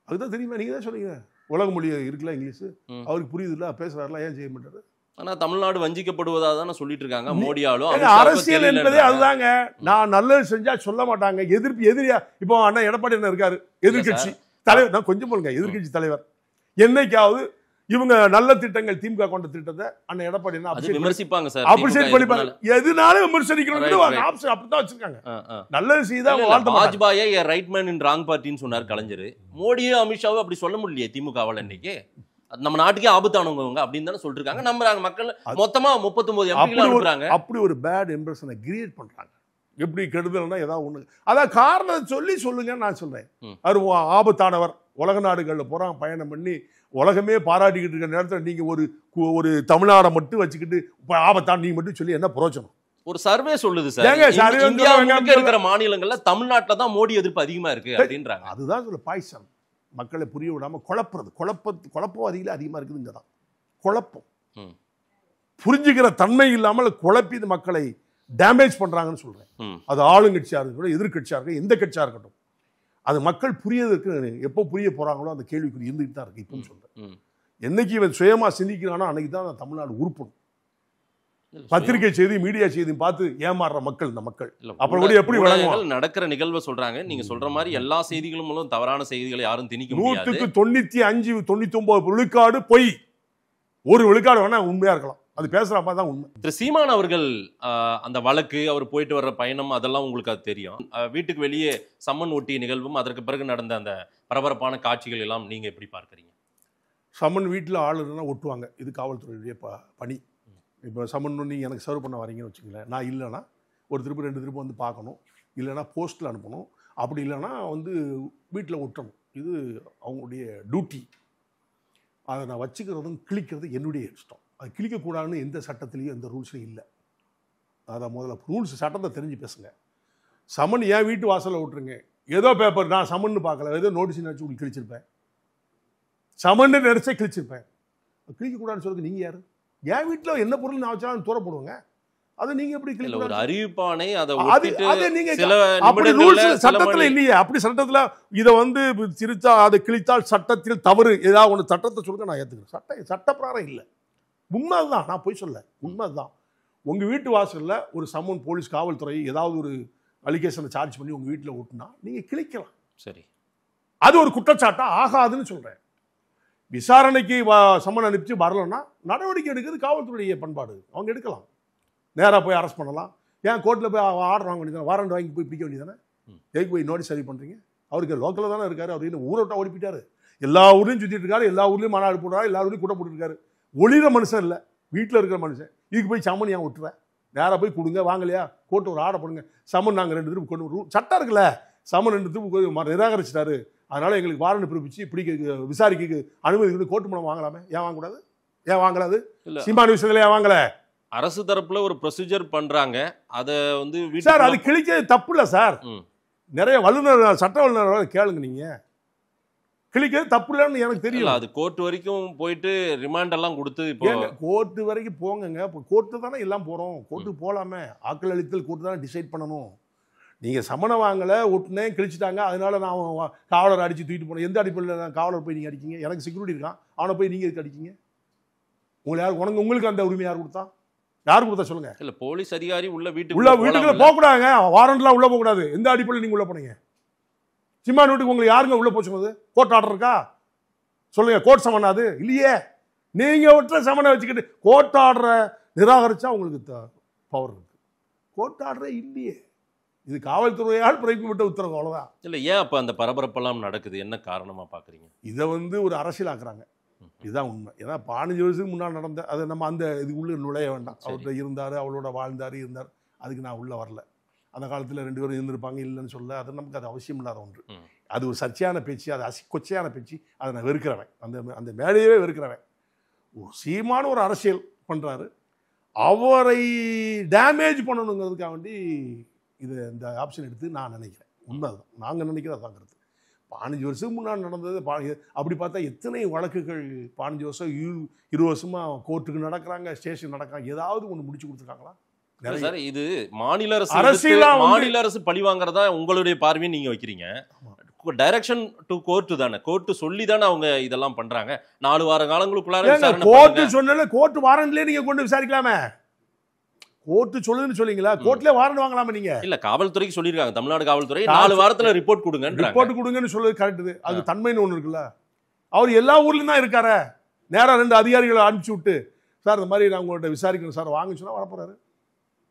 அதுதான் தெரியுமா? நீங்க தான் சொல்றீங்க உலக மொழி இருக்குல்ல இங்கிலீஷ், அவருக்கு புரியுது இல்ல, பேசுறாருல, ஏன் செய்ய மாட்டாரு? ஆனா தமிழ்நாடு வஞ்சிக்கப்படுவதா தானே சொல்லிட்டு இருக்காங்க மோடியாலும். அரசியல் என்பதே அதுதாங்க. நான் நல்லது செஞ்சா சொல்ல மாட்டாங்க, எதிரியா. இப்போ அண்ணா எடப்பாடி என்ன இருக்காரு, எதிர்கட்சி தலைவர். நான் கொஞ்சம் போலுங்க, எதிர்கட்சி தலைவர். என்னைக்காவது இவங்க நல்ல திட்டங்கள் திமுக கொண்ட திட்டத்தை அண்ணன் எடப்பாடி விமர்சிப்பாங்க சார், அப்ரிஷியேட் பண்ணிப்பாங்க. எதுனாலும் விமர்சனிக்கணும் ஆப்ஷன் அப்படிதான் வச்சிருக்காங்க. நல்லது செய்தா வாஜ்பாயை ரைட் மேன் இன் ராங் பார்ட்டின்னு சொன்னார் கலைஞர். மோடியும் அமித்ஷாவும் அப்படி சொல்ல முடியலையே திமுகவால. இன்னைக்கு நம்ம நாட்டுக்கே ஆபத்தானவங்க அப்படின்னு தானே சொல்லிருக்காங்க. நம்புறாங்க மக்கள். மொத்தமா 39 எம்பிக்கள் அனுப்புறாங்க. அப்படி ஒரு பேட் இம்ப்ரெஷனை கிரியேட் பண்றாங்க. எப்படி கெடுதல்னா ஏதாவது ஒண்ணு, அதான் காரணம் சொல்லுங்க. நான் சொல்றேன், அவர் ஆபத்தானவர். உலக நாடுகள்ல போறான், பயணம் பண்ணி உலகமே பாராட்டிக்கிட்டு இருக்கிற நேரத்தில் நீங்க ஒரு தமிழ்நாடை மட்டும் வச்சுக்கிட்டு ஆபத்தான் நீங்க மட்டும் சொல்லி என்ன பிரயோஜனம்? ஒரு சர்வே சொல்லுது சார், இந்தியா முழுக்க இருக்கிற மாநிலங்கள்ல தமிழ்நாட்டுல தான் மோடி எதிர்ப்பு அதிகமா இருக்கு அப்படின்றாங்க. அதுதான் சொல்ல பாய்சன், மக்களை புரிய விடாம குழப்பறது. குழப்பவாதிகள் அதிகமா இருக்குது. இங்கதான் குழப்பம், புரிஞ்சுக்கிற தன்மை இல்லாமல் குழப்பி இந்த மக்களை டேமேஜ் பண்றாங்கன்னு சொல்றேன். அது ஆளுங்கட்சியா இருக்கட்டும், எதிர்கட்சியா இருக்கட்டும், எந்த கட்சியா இருக்கட்டும், அது மக்கள் புரியறதுக்கு எப்போ புரிய போறாங்களோ அந்த கேள்விக்குறி இருந்துகிட்டு தான் இருக்கு. இப்போ சொல்றேன், என்னைக்கு இவன் சுயமா சிந்திக்கிறானோ அன்னைக்கு தான் தமிழ்நாடு உருப்படும். பத்திரிகை செய்தி மீடியா செய்தி பார்த்து ஏமாறுற மக்கள் இந்த மக்கள். இல்ல, அப்புறம் கூட எப்படி வழங்குவாங்க? நடக்கிற நிகழ்வை சொல்றாங்க. நீங்க சொல்ற மாதிரி எல்லா செய்திகளும் மூலம் தவறான செய்திகளை யாரும் திணிக்க முடியாது. 195 99 விழுக்காடு பொய். ஒரு விழுக்காடு வேணா உண்மையா இருக்கலாம். அது பேசுறப்ப தான் உண்மை. திரு சீமான் அவர்கள் அந்த வழக்கு, அவர் போயிட்டு வர்ற பயணம், அதெல்லாம் உங்களுக்கு அது தெரியும். வீட்டுக்கு வெளியே சம்மன் ஒட்டிய நிகழ்வும் அதற்கு பிறகு நடந்த அந்த பரபரப்பான காட்சிகள் எல்லாம் நீங்க எப்படி பார்க்கறீங்க? சம்மன் வீட்டில் ஆள் இருந்தால் ஒட்டுவாங்க. இது காவல்துறையுடைய பணி. இப்போ சம்மன் நீங்கள் எனக்கு சர்வ் பண்ண வரீங்கன்னு வச்சுங்களேன், நான் இல்லைன்னா ஒரு திருப்பு 2 திருப்பு வந்து பார்க்கணும், இல்லைன்னா போஸ்ட்டில் அனுப்பணும், அப்படி இல்லைன்னா வந்து வீட்டில் ஒட்டணும். இது அவங்களுடைய டியூட்டி. அதை நான் வச்சுக்கிறதும் கிழிக்கிறது என்னுடைய இஷ்டம். அது கிழிக்கக்கூடாதுன்னு எந்த சட்டத்திலையும் எந்த ரூல்ஸ்லையும் இல்லை. அதை முதல்ல ரூல்ஸ் சட்டத்தை தெரிஞ்சு பேசுங்க. சம்மன் ஏன் வீட்டு வாசலில் விட்டுருங்க. ஏதோ பேப்பர் நான் சம்மன்னு பார்க்கல, ஏதோ நோட்டீஸ் நினச்சி உங்களுக்கு கிழிச்சிருப்பேன், சமன்னு நினைச்சே கிழிச்சிருப்பேன். கிழிக்கக்கூடாதுன்னு சொல்லுங்க. நீங்கள் யார்? என் வீட்டில் என்ன பொருள் நான் வச்சாலும் தூர போடுவாங்க. அதை நீங்கள் எப்படி இல்ல, ஒரு அறிவிப்பானை அதை அது நீங்கள் அப்படி ரூல்ஸ் சட்டத்தில் இல்லையே. அப்படி சட்டத்தில் இதை வந்து சிரிச்சா அதை கிழித்தால் சட்டத்தில் தவறு ஏதாவது ஒன்று சட்டத்தை சொல்லுங்க, நான் ஏற்றுக்கிறேன். சட்டப்பிரகாரம் இல்லை. உண்மை தான், நான் போய் சொல்ல உண்மை தான். உங்கள் வீட்டு வாசலில் ஒரு சம்மன் போலீஸ் காவல்துறை ஏதாவது ஒரு அலிகேஷனை சார்ஜ் பண்ணி உங்கள் வீட்டில் ஓட்டுனா நீங்கள் கிழிக்கலாம். சரி, அது ஒரு குற்றச்சாட்டா ஆகாதுன்னு சொல்கிறேன். விசாரணைக்கு சம்மன் அனுப்பிச்சு வரலன்னா நடவடிக்கை எடுக்கிறது காவல்துறைய பண்பாடு. அவங்க எடுக்கலாம். நேராக போய் அரெஸ்ட் பண்ணலாம். ஏன் கோர்ட்டில் போய் ஆர்டர் வாங்க வேண்டியதானே, வாரண்ட் வாங்கி போய் பிடிக்க வேண்டியதானே? எதுக்கு போய் நோட்டீஸ் சரி பண்ணுறீங்க? அவருக்கு லோக்கலில் தானே இருக்காரு. அவர் இன்னும் ஊரை விட்டா ஓடிப்பிட்டாரு. எல்லா ஊர்லையும் சுற்றிட்டு இருக்காரு, எல்லா ஊர்லேயும் மாநாடு போடுறாரு, எல்லா ஊர்லையும் கூட போட்டுருக்காரு. ஒளிர மனுஷன் இல்லை, வீட்டில் இருக்கிற மனுஷன். இதுக்கு போய் சம்மன் ஏன் விட்டுறேன்? நேராக போய் கொடுங்க, வாங்கலையா கோர்ட்டு ஒரு ஆர்டர் பண்ணுங்க. சம்மன் நாங்கள் 2 திருப்பு கொண்டு சட்டம் இருக்குல்ல, சம்மன் 2 திருப்பு நிராகரிச்சிட்டாரு, அதனால் எங்களுக்கு வாரண்ட் பிறப்பிச்சு இப்படி விசாரிக்க அனுமதி கோர்ட்டு மூலம் வாங்கலாமே. ஏன் வாங்கக்கூடாது? ஏன் வாங்கலாது? சீமான் விஷயத்தில் ஏன் வாங்கல? அரசு தரப்புல ஒரு ப்ரொசீஜர் பண்றாங்க. அதை வந்து சார் அது கிழிக்கிறது தப்பு இல்லை சார். நிறைய வல்லுநர் சட்ட வல்லுநர் கேளுங்க. நீங்கள் கிழிக்கிறது தப்பு இல்லைன்னு எனக்கு தெரியும். அது கோர்ட் வரைக்கும் போயிட்டு ரிமாண்ட் எல்லாம் கொடுத்து இப்போ கோர்ட்டு வரைக்கும் போங்கங்க. இப்போ கோர்ட்டு தானே எல்லாம் போகிறோம். கோர்ட்டுக்கு போகலாமே. ஆக்கள் அளித்தல் கோர்ட்டு தானே டிசைட் பண்ணணும். நீங்கள் சம்மனை வாங்கலை, ஒட்டுனேன், கிழிச்சிட்டாங்க, அதனால நான் காவலர் அடித்து தூக்கிட்டு போனேன். எந்த அடிப்படையில் நான் காவலர் போய் நீங்கள் அடிக்கிங்க? எனக்கு செக்யூரிட்டி இருக்கான், அவனை போய் நீங்கள் எதுக்கு அடிக்கிங்க? உங்களுக்கு அந்த உரிமை யார் கொடுத்தா? யார் கொடுத்தா சொல்லுங்க? இல்லை, போலீஸ் அதிகாரி உள்ள வீட்டுக்குள்ள போகக்கூடாதுங்க. வாரண்ட்லாம் உள்ள போகக்கூடாது. எந்த அடிப்படையில் நீங்கள் உள்ள போனீங்க? சிம்மான் வீட்டுக்கு உங்களுக்கு யாருங்க உள்ள போய் சொன்னது? கோர்ட் ஆர்டர் இருக்கா சொல்லுங்க. கோர்ட் சமனாது இல்லையே. நீங்கள் விட்டுற சமனை வச்சுக்கிட்டு கோர்ட் ஆர்டரை நிராகரிச்சா உங்களுக்கு பவர் இருக்கு. கோர்ட் ஆர்டரே இல்லையே. இது காவல்துறையால் பிறப்பிக்கப்பட்ட உத்தரவு, அவ்வளோதான். இல்லை, ஏன் அப்போ அந்த பரபரப்பெல்லாம் நடக்குது? என்ன காரணமாக பார்க்குறீங்க? இதை வந்து ஒரு அரசியலாக்குறாங்க. இதுதான் உண்மை. ஏன்னா 15 வருஷத்துக்கு முன்னால் நடந்த அதை நம்ம அந்த இதுக்குள்ளே நுழைய வேண்டாம். அவர்கிட்ட இருந்தார், அவளோட வாழ்ந்தார், இருந்தார், அதுக்கு நான் உள்ளே வரல. அந்த காலத்தில் 2 பேரும் இருந்திருப்பாங்க, இல்லைன்னு சொல்ல. அது நமக்கு அது அவசியம் இல்லாத ஒன்று. அது ஒரு சர்ச்சையான பேச்சு, அது கொச்சையான பேச்சு. அதை நான் வெறுக்கிறவன். அந்த மேடையவே வெறுக்கிறவன். சீமான ஒரு அரசியல் பண்ணுறாரு. அவரை டேமேஜ் பண்ணணுங்கிறதுக்காக வேண்டி இந்த ஆப்ஷன் எடுத்து நான் நினைக்கிறேன். உண்மைதான், நாங்கள் நினைக்கிறத தான் கருத்து. 15 வருஷத்துக்கு முன்னாடி நடந்தது. அப்படி பார்த்தா எத்தனை வழக்குகள் 15 வருஷம் 20 வருஷமாக கோர்ட்டுக்கு நடக்கிறாங்க, ஸ்டேஷன் நடக்கிறாங்க. ஏதாவது ஒன்று முடிச்சு கொடுத்துருக்காங்களா? சார், இது மாநில அரசு பழி வாங்குறதா உங்களுடைய பார்வையை நீங்க வைக்கிறீங்க. டைரக்ஷன் டு கோர்ட்டு தானே, கோர்ட்டு சொல்லி தானே அவங்க இதெல்லாம் பண்றாங்க. 4 வார காலங்களுக்குள்ளார கோர்ட்டு சொன்னால கோர்ட்டு வாரண்ட்லயே நீங்க கொண்டு விசாரிக்கலாமே. கோர்ட்டு சொல்லுன்னு சொல்லிங்களா? கோர்ட்லயே வாரண்ட் வாங்கலாமா? நீங்க இல்ல, காவல்துறைக்கு சொல்லிருக்காங்க. தமிழ்நாடு காவல்துறை 4 வாரத்துல ரிப்போர்ட் கொடுங்கன்னு சொல்லுது. கரெக்ட். அது தன்மைன்னு ஒண்ணு இருக்குல்ல. அவர் எல்லா ஊர்லயும் தான் இருக்காரு. நேரா 2 அதிகாரிகளை அனுப்பிச்சு விட்டு, சார் இந்த மாதிரி நான் உங்கள்கிட்ட விசாரிக்கணும் சார், வாங்க சொன்னா வரப்போறாரு.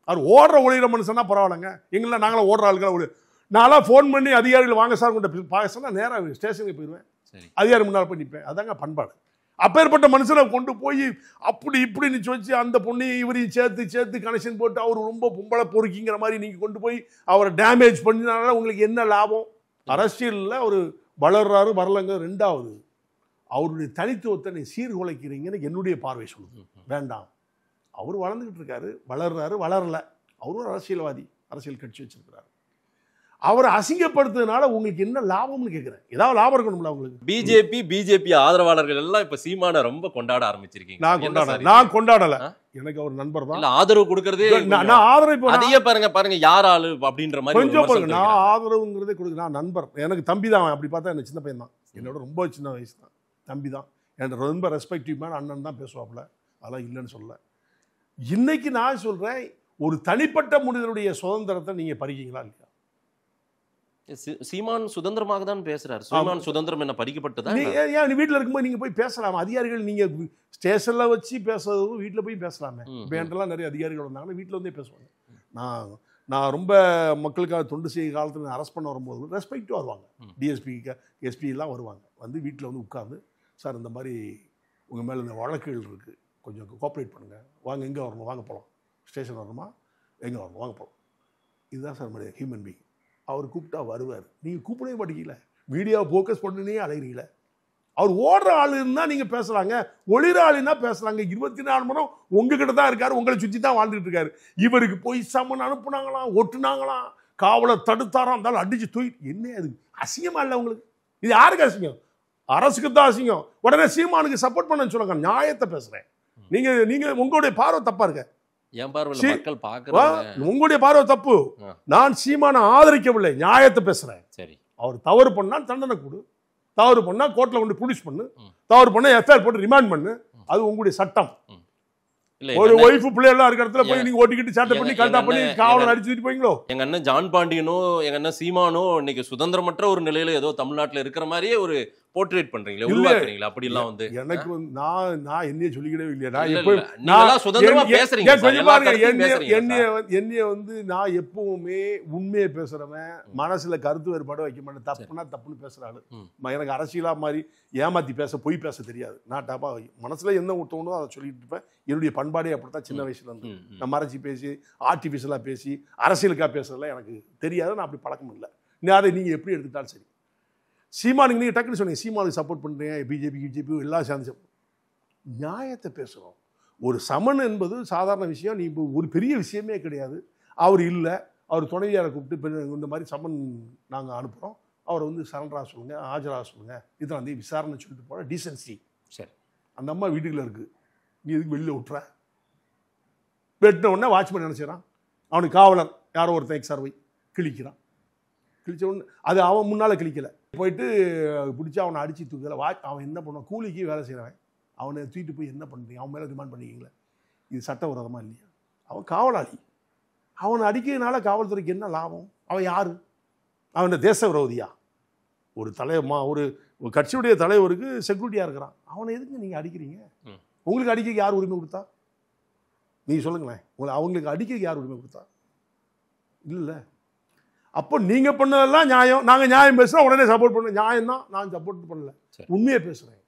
அவர் ஓடுற ஒளிகிற மனுஷன்னா பரவாயில்லைங்க. எங்கள நாங்களாம் ஓடுற ஆளுகளை நான்லாம் ஃபோன் பண்ணி அதிகாரிகள் வாங்க சார் உங்கள்கிட்ட பார்க்க சொன்னா நேராக ஸ்டேஷனுக்கு போயிடுவேன். அதிகாரி முன்னால் போய் நிற்பேன். அதாங்க பண்பாடு. அப்பேற்பட்ட மனுஷனை கொண்டு போய் அப்படி இப்படின்னு சொல்லி அந்த பொண்ணையும் இவரையும் சேர்த்து கனெக்ஷன் போட்டு அவர் ரொம்ப பொம்பளை பொறுக்கிங்கிற மாதிரி நீங்கள் கொண்டு போய் அவரை டேமேஜ் பண்ணினால உங்களுக்கு என்ன லாபம்? அரசியலில் அவர் வளர்றாரு வரலங்க. 2வது அவருடைய தனித்துவத்தை நீ சீர்குலைக்கிறீங்கன்னு என்னுடைய பார்வை சொல்லுது. வேண்டாம். அவர் வளர்ந்துக்கிட்டு இருக்காரு, வளர்றாரு, வளரல. அவரும் ஒரு அரசியல்வாதி, அரசியல் கட்சி வச்சிருக்கிறாரு. அவரை அசிங்கப்படுத்துறதுனால உங்களுக்கு என்ன லாபம்னு கேட்கிறேன். ஏதாவது லாபம் இருக்கணும்ல உங்களுக்கு? பிஜேபி ஆதரவாளர்கள் எல்லாம் இப்ப சீமான ரொம்ப கொண்டாட ஆரம்பிச்சிருக்கீங்க. நான் கொண்டாடல. எனக்கு அவர் நண்பர் தான். ஆதரவு கொடுக்கறதே நான் ஆதரவு அதையே பாருங்க யார் ஆளு அப்படின்ற மாதிரி கொஞ்சம் பாருங்க. நான் ஆதரவுங்கிறதே கொடுக்க, நான் நண்பர். எனக்கு தம்பி தான். அப்படி பார்த்தா எனக்கு சின்ன பையன் தான். என்னோட ரொம்ப சின்ன வயசு தான். தம்பி தான். எனக்கு ரொம்ப ரெஸ்பெக்டிவ் மேன். அண்ணன் தான் பேசுவாப்புல. அதெல்லாம் இல்லைன்னு சொல்ல. இன்னைக்கு நான் சொல்றேன், ஒரு தனிப்பட்ட மனிதனுடைய சுதந்திரத்தை நீங்க பறிக்கீங்களா இல்லையா? சீமான் சுதந்திரமாக தான் பேசுறாரு. சீமான் சுதந்திரம் என்ன பறிக்கப்பட்டதா? ஏன் வீட்டில் இருக்கும்போது நீங்க போய் பேசலாமா? அதிகாரிகள் நீங்க ஸ்டேஷன்ல வச்சு பேசுறதும் வீட்டில் போய் பேசலாமே. இப்போ என்கிட்டலாம் நிறைய அதிகாரிகள் வந்தாங்கன்னா வீட்டில் வந்தே பேசுவாங்க. நான் ரொம்ப மக்களுக்காக தொண்டு செய்ய காலத்தில் அரெஸ்ட் பண்ண வரும்போது ரெஸ்பெக்டாக வருவாங்க. டிஎஸ்பி எஸ்பி எல்லாம் வருவாங்க. வந்து வீட்டில் வந்து உட்கார்ந்து, சார் இந்த மாதிரி உங்கள் மேலே இந்த வழக்குகள் இருக்குது, கொஞ்சம் கோஆப்ரேட் பண்ணுங்கள், வாங்க எங்கே வரணும், வாங்க போகலாம், ஸ்டேஷன் வரணுமா, எங்கே வரணும், வாங்க போகலாம். இதுதான் சார் நம்மளுடைய ஹியூமன் பீயிங். அவர் கூப்பிட்டா வருவார். நீங்கள் கூப்பிடவே மாட்டேங்கல, மீடியாவை ஃபோக்கஸ் பண்ணுனே அலைகிறீங்களே. அவர் ஓடுற ஆள் இருந்தால் நீங்கள் பேசுகிறாங்க, ஒளிர ஆளுன்னா பேசுகிறாங்க. 24 மணி நேரம் உங்ககிட்ட தான் இருக்கார், உங்களை சுற்றி தான் வாழ்ந்துட்டு இருக்காரு. இவருக்கு போய் சம்மன் அனுப்புனாங்களாம், ஒட்டுனாங்களாம், காவலர் தடுத்தாராம், இருந்தாலும் அடிச்சு தூக்கி. என்ன அது அசிங்கமா இல்லை உங்களுக்கு? இது யாருக்கு அசிங்கம்? அரசுக்கு தான் அசிங்கம். உடனே சீமானுக்கு சப்போர்ட் பண்ண சொல்லுங்க. நியாயத்தை பேசுகிறேன். நீங்கள் உங்களுடைய பார்வை தப்பா இருக்க. உங்களுடைய பார்வை தப்பு. நான் சீமானை ஆதரிக்கவில்லை, நியாயத்தை பேசுறேன். சரி, அவர் தவறு பண்ணா தண்டனை கொடு, தவறு பண்ணா கோர்ட்ல கொண்டு புலிஸ் பண்ணு, தவறு பண்ணா எஃப்ஐஆர் போட்டு ரிமாண்ட் பண்ணு, அது உங்களுடைய சட்டம். ஒரு ஒய்ஃப் பிள்ளை எல்லாம் இருக்கிற இடத்துல போய் நீங்க ஓட்டிக்கிட்டு சேட்டை பண்ணி கல்டா பண்ணி காவலர் அடிச்சுட்டு போய்ங்களோ? எங்க அண்ணன் ஜான் பாண்டியனோ எங்க அண்ணன் சீமானோ இன்னைக்கு சுதந்திரமற்ற ஒரு நிலையில ஏதோ தமிழ்நாட்டுல இருக்கிற மாதிரியே ஒரு போர்ட்ரேட் பண்றீங்களா, உருவாக்குறீங்களா? அப்படி எல்லாம் வந்து எனக்கு வந்து நான் என்னைய சொல்லிக்கிடவே இல்லையா. நான் எப்பவும் சுதந்திரமா பேசுறீங்க. என்னைய வந்து நான் எப்பவுமே உண்மையை பேசுறவன், மனசுல கருத்து வேறுபாடு வைக்க மாட்டேன். தப்புனா தப்புன்னு பேசுறாரு. எனக்கு அரசியலா மாதிரி ஏமாத்தி பேச, பொய் பேச தெரியாது. நான் டப்பா மனசுல என்ன தோணுதோ அதை சொல்லிட்டு இருப்பேன். என்னுடைய பண்பாடே அப்படித்தான். சின்ன வயசுல இருந்து நான் மறைச்சி பேசி, ஆர்டிஃபிஷியலா பேசி, அரசியலுக்காக பேசுறதுலாம் எனக்கு தெரியாது. நான் அப்படி பழக்கம் இல்லை. அதை நீங்க எப்படி எடுத்துட்டாலும் சரி. சீமானுக்கு நீங்கள் டக்குன்னு சொன்னீங்க, சீமானுக்கு சப்போர்ட் பண்ணுறீங்க, பிஜேபி எல்லாம் சேர்ந்து நியாயத்தை பேசுகிறோம். ஒரு சமன் என்பது சாதாரண விஷயம். நீ இப்போ ஒரு பெரிய விஷயமே கிடையாது. அவர் இல்லை, அவர் துணைவியாரை கூப்பிட்டு இந்த மாதிரி சமன் நாங்கள் அனுப்புகிறோம், அவரை வந்து சரண்டராக சொல்லுங்கள், ஆஜராக சொல்லுங்கள், இதெல்லாம் வந்து விசாரணை சொல்லிட்டு போகிற டீசன்சி. சரி, அந்த அம்மா வீட்டுக்குள்ள இருக்குது, நீ எதுக்கு வெளியில் விட்டுற? வெட்டின உடனே வாட்ச்மேன் நினச்சிடறான், அவனுக்கு காவலர் யாரோ ஒருத்தன் எக்ஸார்வை கிழிக்கிறான். கிழிச்ச உடனே அது அவன் முன்னால் கிழிக்கலை, போயிட்டு பிடிச்சி அவனை அடித்து தூக்கல. அவன் என்ன பண்ணுவான்? கூலிக்கு வேலை செய்கிறவன், அவனை தூக்கிட்டு போய் என்ன பண்ணுறீங்க? அவன் மேலே ரிமாண்ட் பண்ணிக்கிங்களே, இது சட்டவிரோதமா இல்லையா? அவன் காவலாளி, அவனை அடிக்கிறதுனால காவல்துறைக்கு என்ன லாபம்? அவன் யாரு? அவன் தேச விரோதியா? ஒரு ஒரு கட்சியுடைய தலைவருக்கு செக்யூரிட்டியாக இருக்கிறான், அவனை எதுக்கு நீங்கள் அடிக்கிறீங்க? உங்களுக்கு அடிக்க யார் உரிமை கொடுத்தா? நீங்கள் சொல்லுங்களேன். அவங்களுக்கு அடிக்க யார் உரிமை கொடுத்தா? இல்லை. அப்போ நீங்கள் பண்ணதெல்லாம் நியாயம், நாங்கள் நியாயம் பேசுகிறோம், உடனே சப்போர்ட் பண்ண நியாயம் தான். நான் சப்போர்ட் பண்ணல, உண்மையை பேசுகிறேன்.